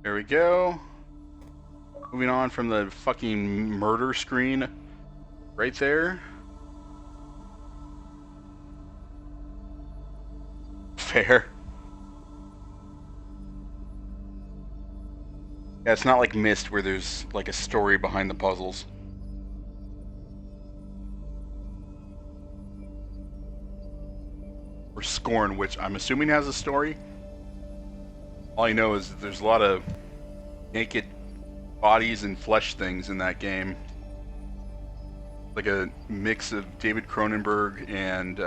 There we go. Moving on from the fucking murder screen right there. Fair. Yeah, it's not like Myst where there's like a story behind the puzzles. Or Scorn, which I'm assuming has a story. All I know is that there's a lot of naked bodies and flesh things in that game. Like a mix of David Cronenberg and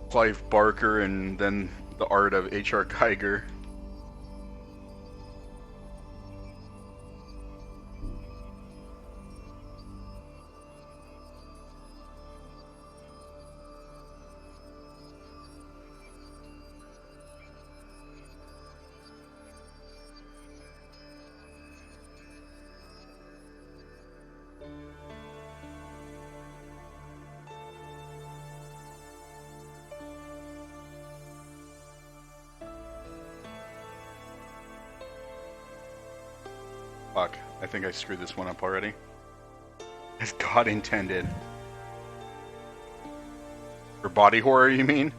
Clive Barker, and then the art of H.R. Geiger. Fuck, I think I screwed this one up already. As God intended. For body horror, you mean?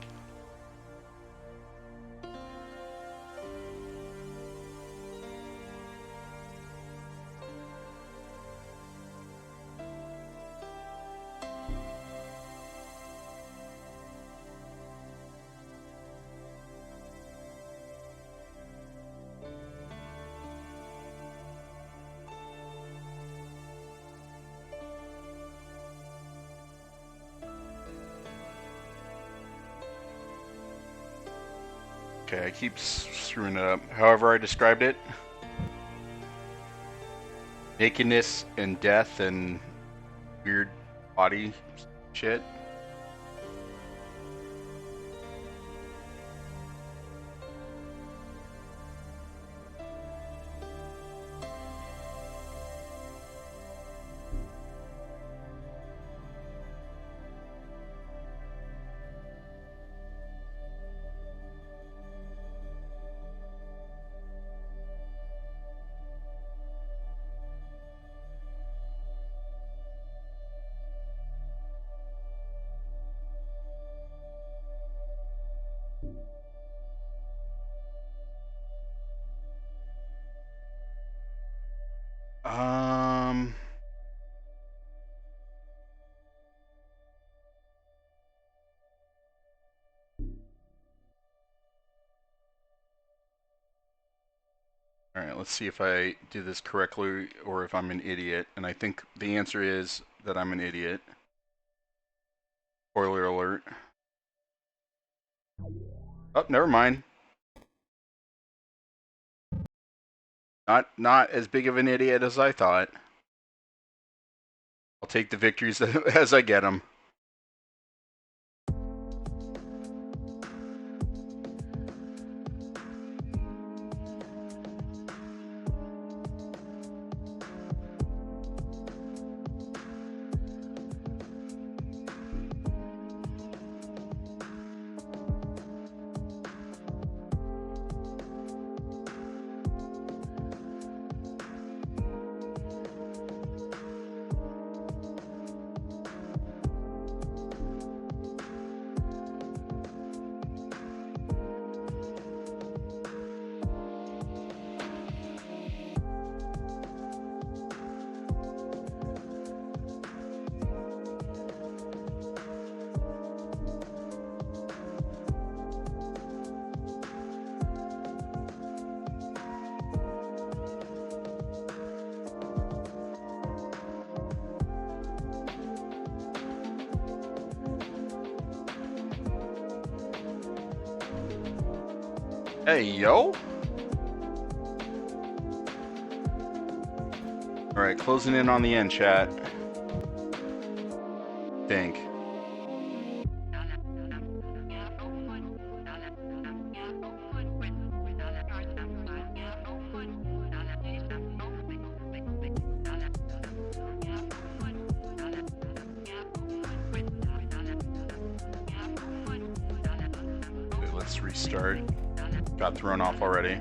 Okay, I keep screwing it up. However I described it. Nakedness and death and weird body shit. Um... Alright, let's see if I do this correctly or if I'm an idiot. And I think the answer is that I'm an idiot. Spoiler alert. Oh, never mind. Not as big of an idiot as I thought. I'll take the victories as I get them. Hey, yo. All right, closing in on the end, chat. Think. Okay, let's restart. Got thrown off already.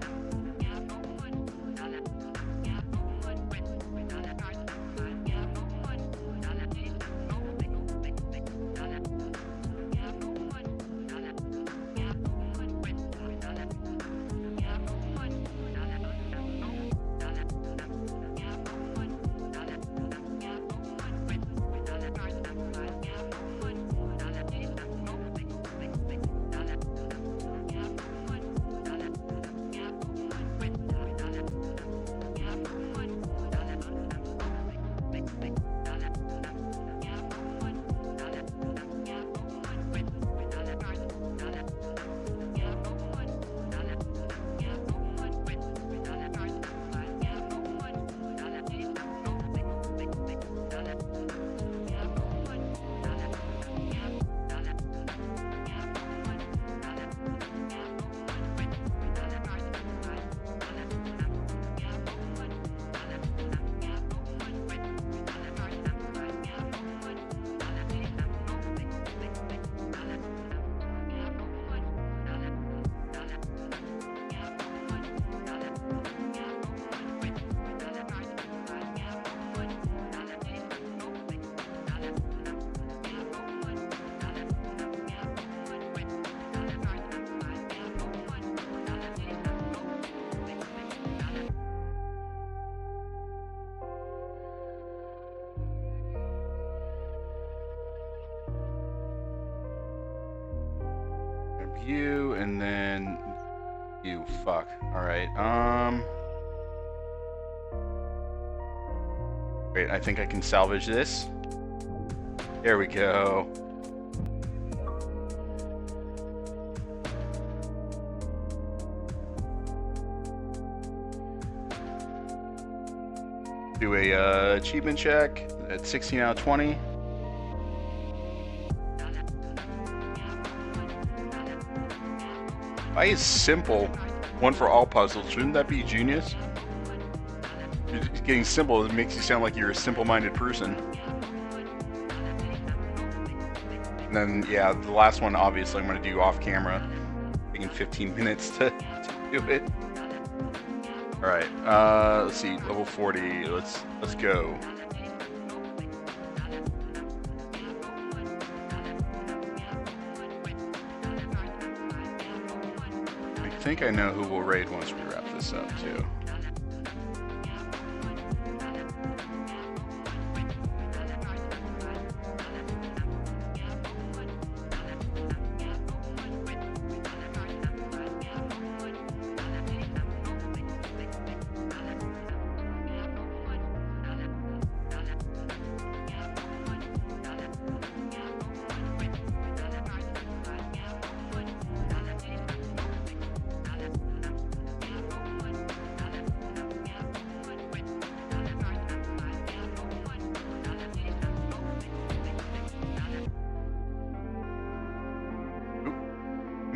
You and then you. Fuck. All right. Wait, I think I can salvage this. There we go. Do a achievement check at 16 out of 20. Why is simple one for all puzzles? Shouldn't that be genius? Getting simple, it makes you sound like you're a simple-minded person. And then, yeah, the last one, obviously, I'm going to do off camera. Taking 15 minutes to do it. All right, let's see, level 40. Let's go. I think I know who will raid once we wrap this up too.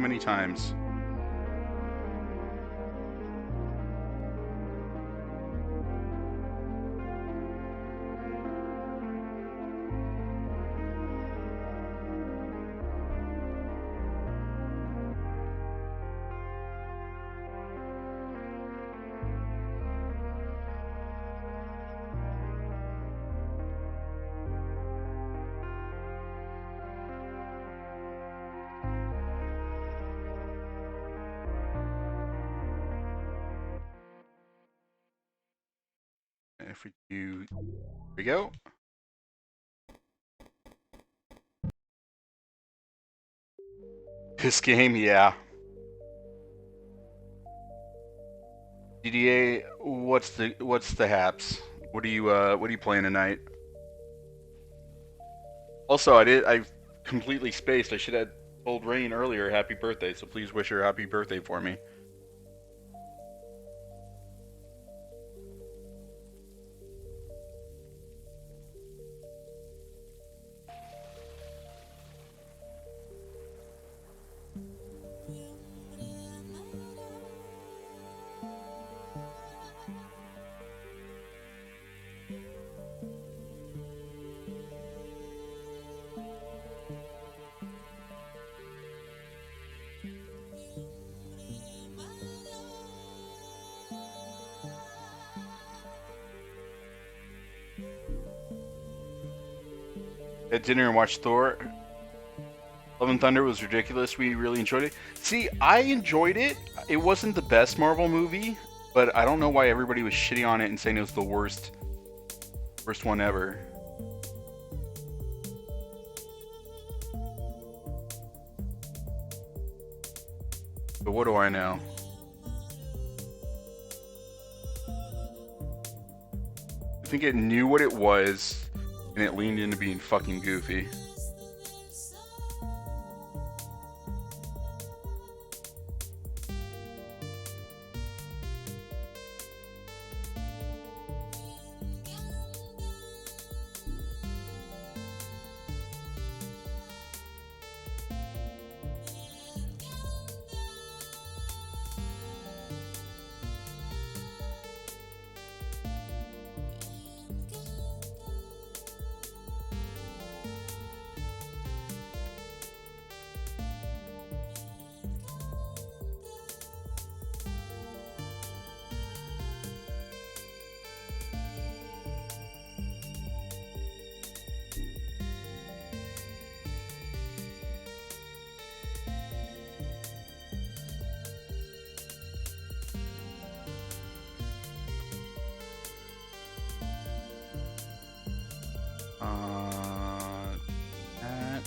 many times. If we do, here we go. This game, yeah. DDA, what's the haps? What are you playing tonight? Also, I completely spaced. I should have told Rain earlier happy birthday, so please wish her happy birthday for me. At dinner and watched Thor. Love and Thunder was ridiculous. We really enjoyed it. See, I enjoyed it. It wasn't the best Marvel movie, but I don't know why everybody was shitting on it and saying it was the worst one ever. But what do I know? I think it knew what it was, and it leaned into being fucking goofy. That.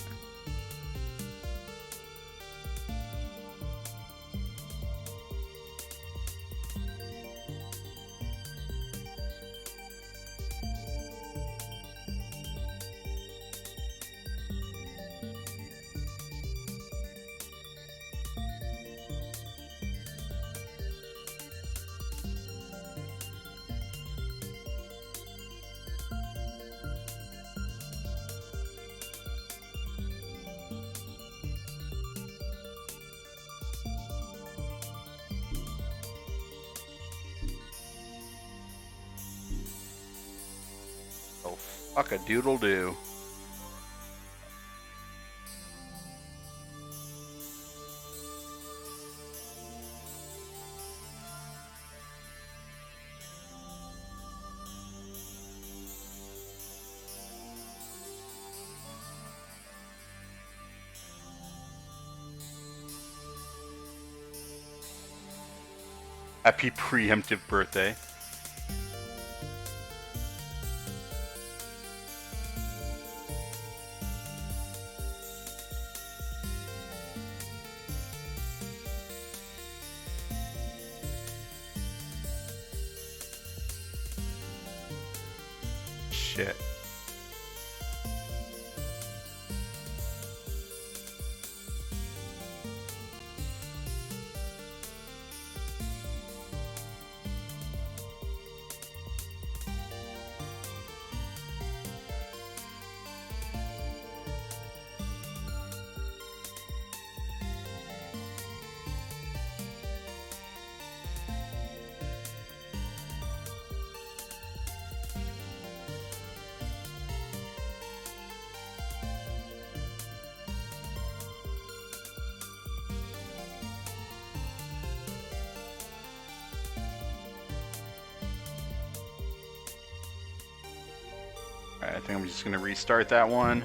Oh, fuck a doodle do. Happy preemptive birthday. Shit. I think I'm just gonna restart that one.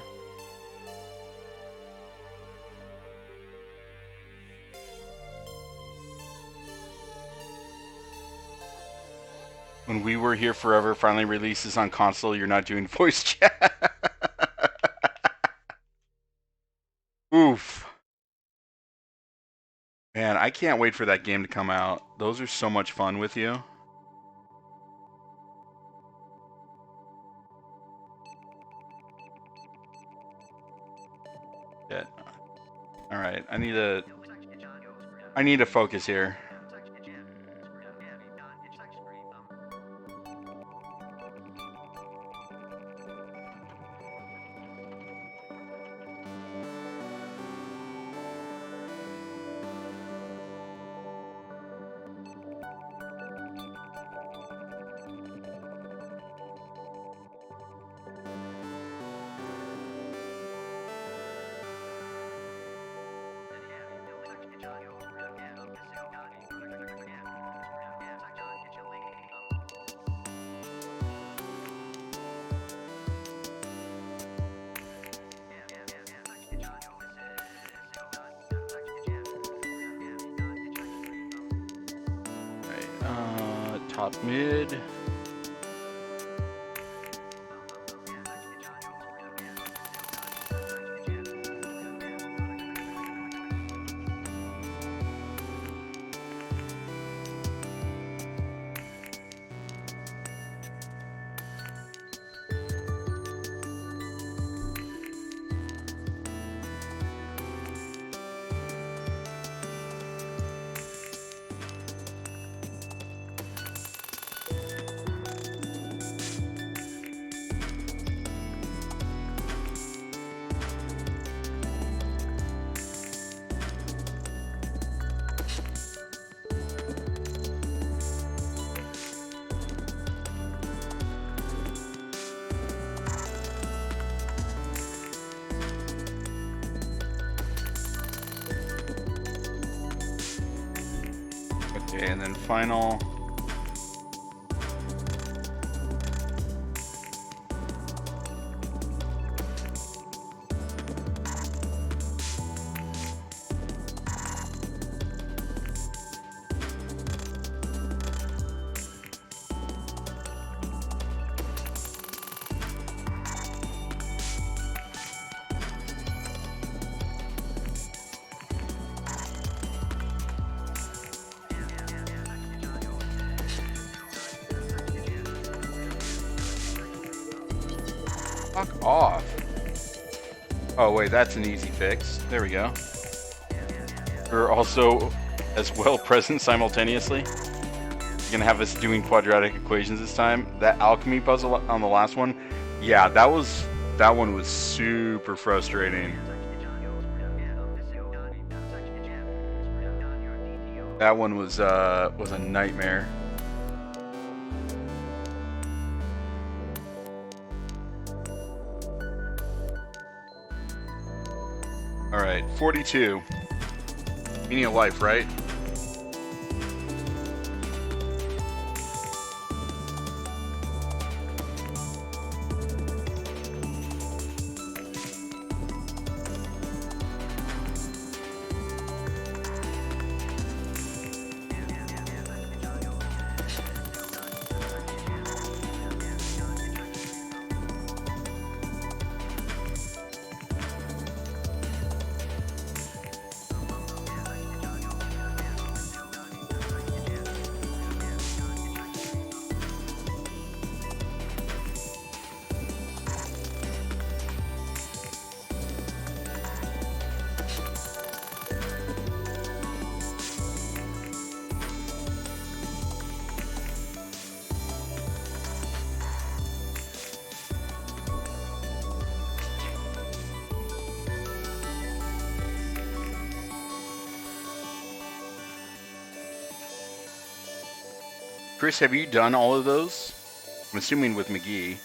When We Were Here Forever finally releases on console, you're not doing voice chat. Oof. Man, I can't wait for that game to come out. Those are so much fun with you. Shit. All right, I need to focus here. Top mid. Okay, and then final. Fuck off. Oh wait, that's an easy fix. There we go. We're also as well present simultaneously. You're gonna have us doing quadratic equations this time. That alchemy puzzle on the last one, yeah, that one was super frustrating. That one was a nightmare. All right, 42. Meaning of life, right? Chris, have you done all of those? I'm assuming with McGee.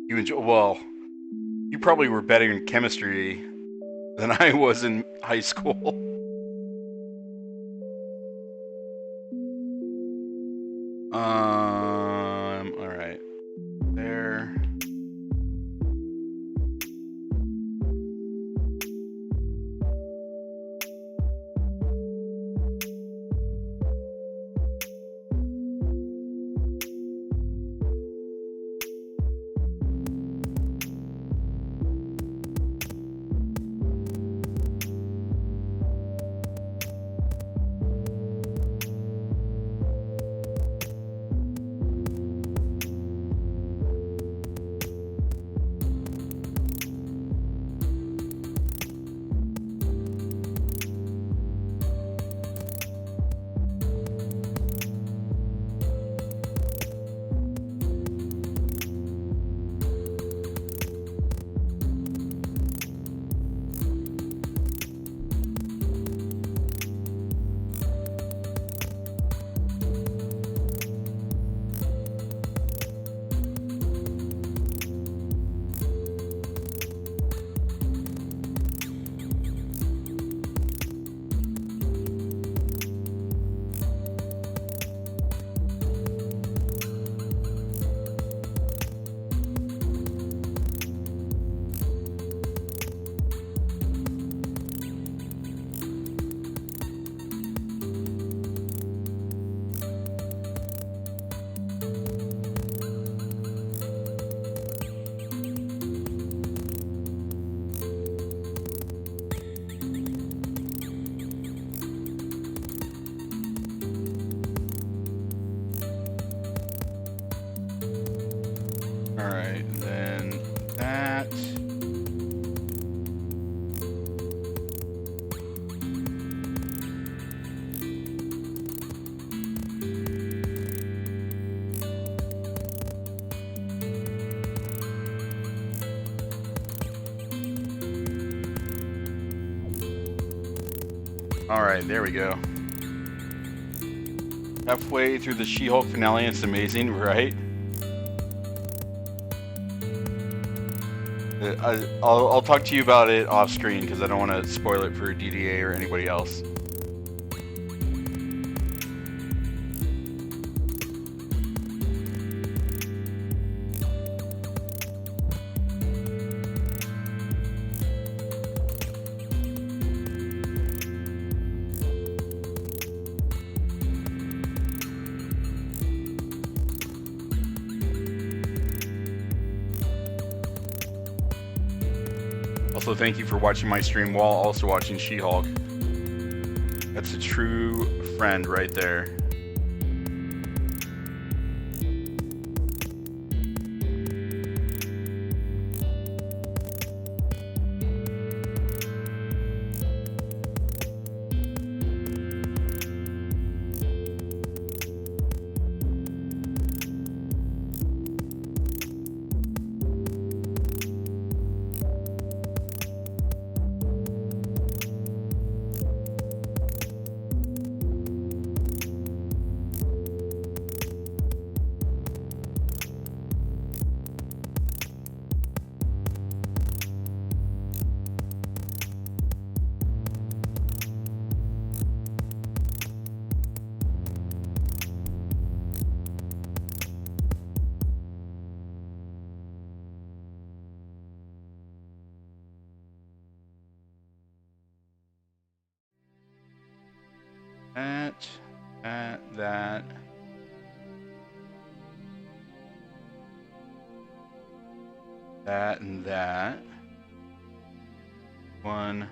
You enjoy? Well, you probably were better in chemistry than I was in high school. All right. There. All right, then that. All right, there we go. Halfway through the She-Hulk finale, it's amazing, right? I'll talk to you about it off screen because I don't want to spoil it for DDA or anybody else. Also, thank you for watching my stream while also watching She-Hulk. That's a true friend right there. That. That and that. One.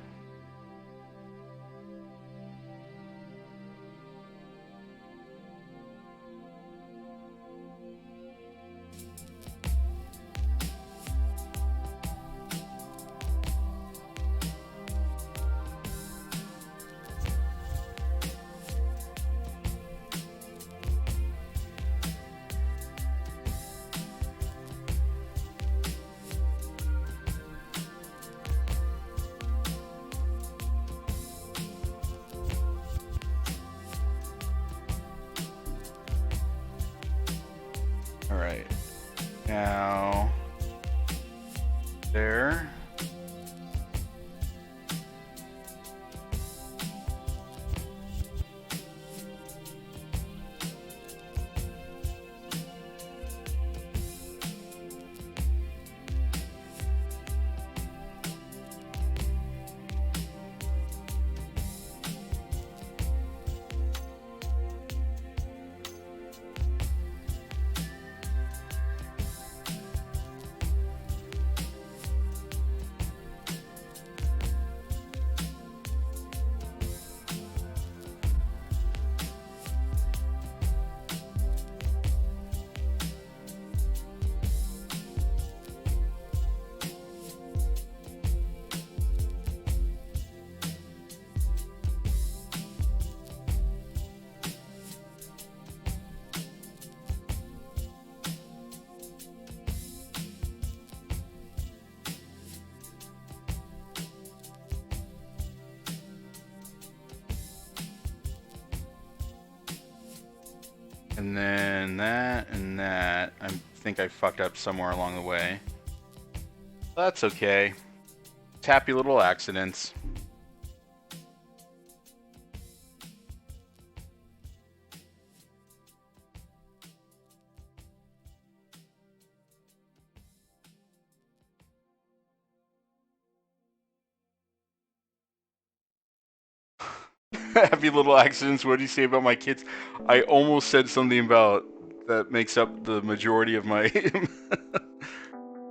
All right. Now there. And then that and that. I think I fucked up somewhere along the way. That's okay. It's happy little accidents. Happy little accidents. What do you say about my kids? I almost said something about that makes up the majority of my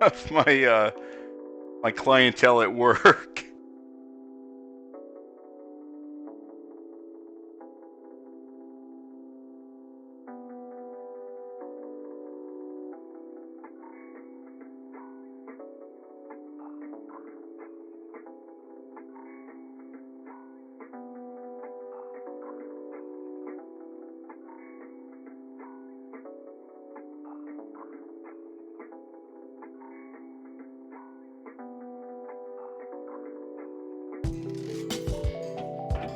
of my clientele at work.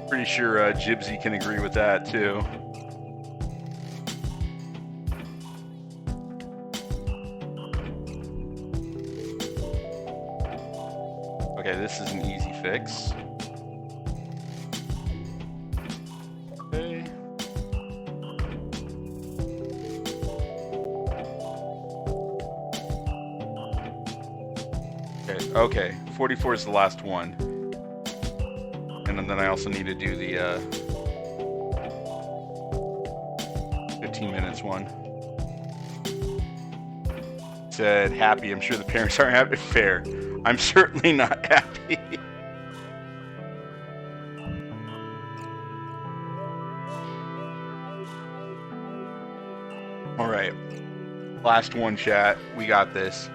Pretty sure Jibsy can agree with that too. Okay, this is an easy fix. Okay. Okay, 44 is the last one. And then I also need to do the 15 minutes one. Said happy. I'm sure the parents aren't happy. Fair. I'm certainly not happy. All right. Last one, chat. We got this.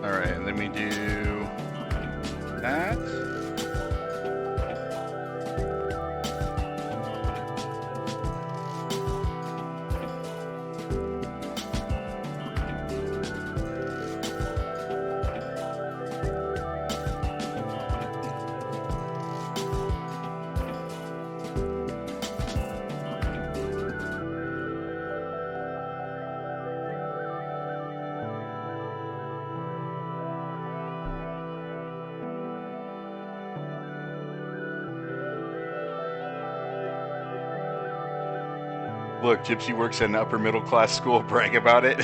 Alright, let me do that. Look, Gypsy works at an upper middle class school. Brag about it.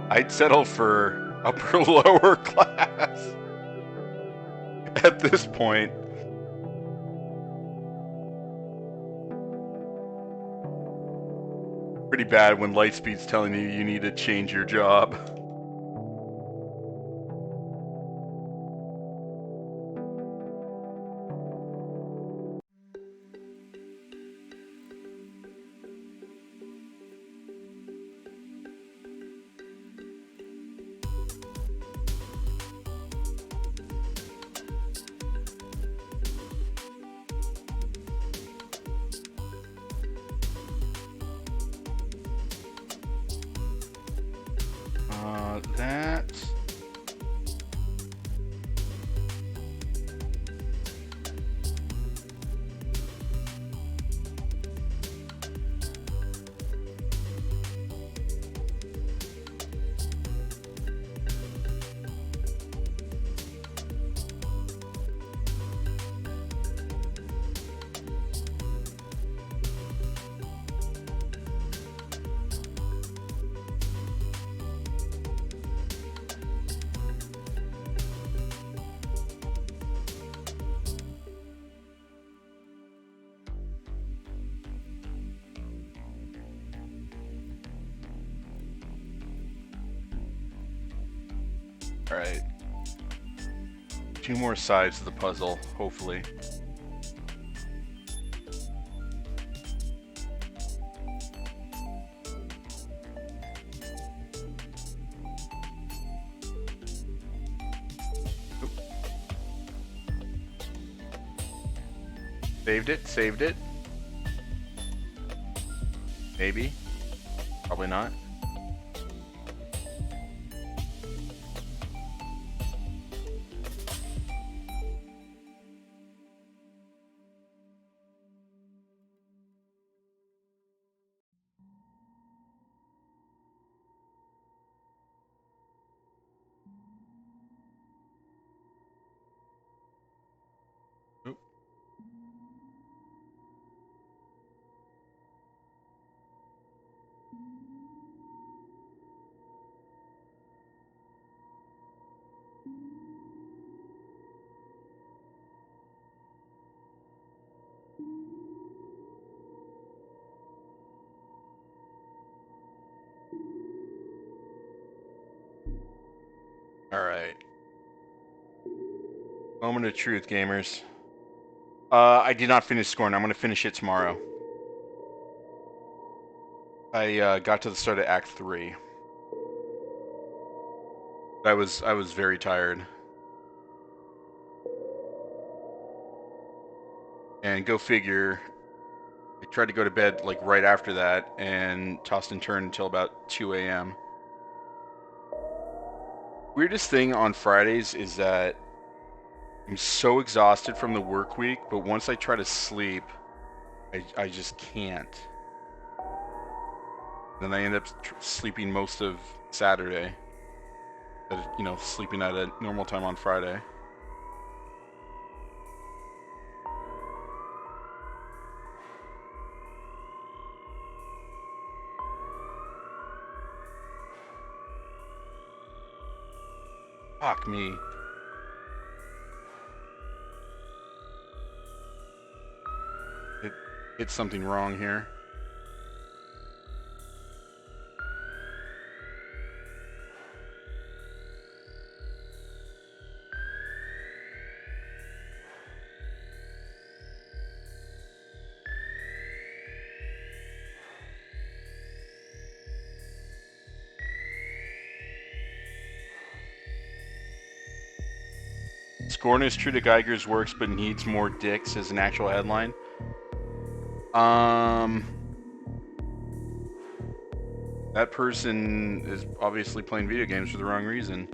I'd settle for upper lower class at this point. Pretty bad when Lightspeed's telling you need to change your job. That. All right. 2 more sides of the puzzle, hopefully. Oop. Saved it. Maybe. Probably not. Oop. All right. Moment of truth, gamers. I did not finish Scorn. I'm going to finish it tomorrow. I got to the start of Act 3. I was very tired. And go figure, I tried to go to bed like right after that and tossed and turned until about 2 a.m. Weirdest thing on Fridays is that I'm so exhausted from the work week, but once I try to sleep, I just can't. Then I end up sleeping most of Saturday. Sleeping at a normal time on Friday. Fuck me. It's something wrong here. Scorn is true to Geiger's works, but needs more dicks as an actual headline. That person is obviously playing video games for the wrong reason.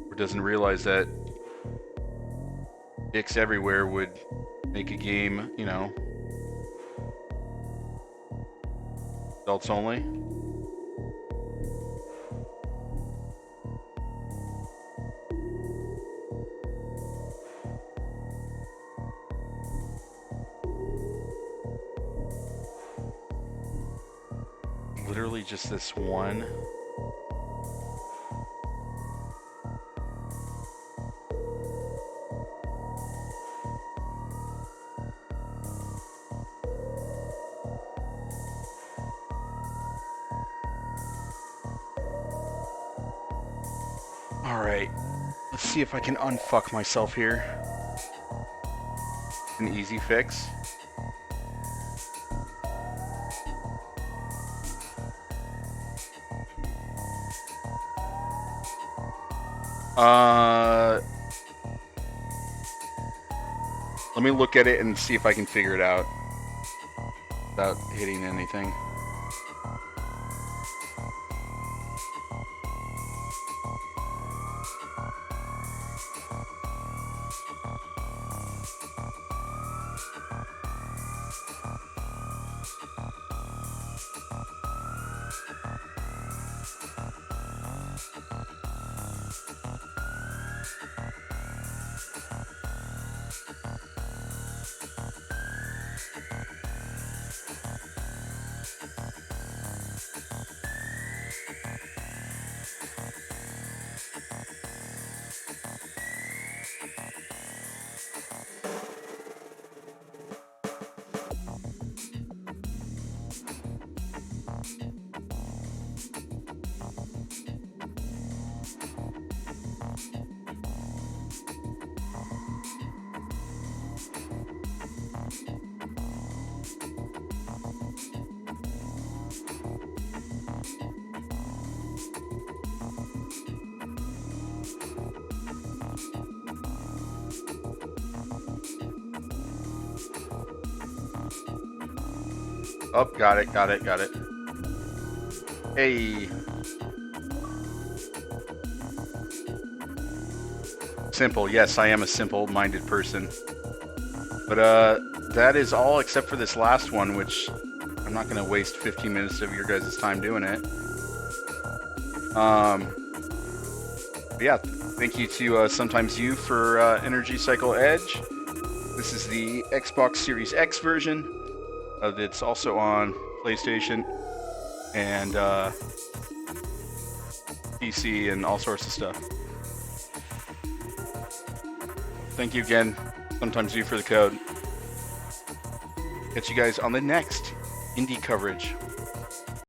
Or doesn't realize that dicks everywhere would make a game, adults only. Literally just this one. Alright, let's see if I can unfuck myself here. An easy fix. Let me look at it and see if I can figure it out without hitting anything. Oh, got it. Hey. Simple. Yes, I am a simple-minded person. But, that is all except for this last one, which I'm not going to waste 15 minutes of your guys' time doing it. But yeah, thank you to Sometimes You for Energy Cycle Edge. This is the Xbox Series X version. It's also on PlayStation and PC and all sorts of stuff. Thank you again, Sometimes You, for the code. Catch you guys on the next indie coverage.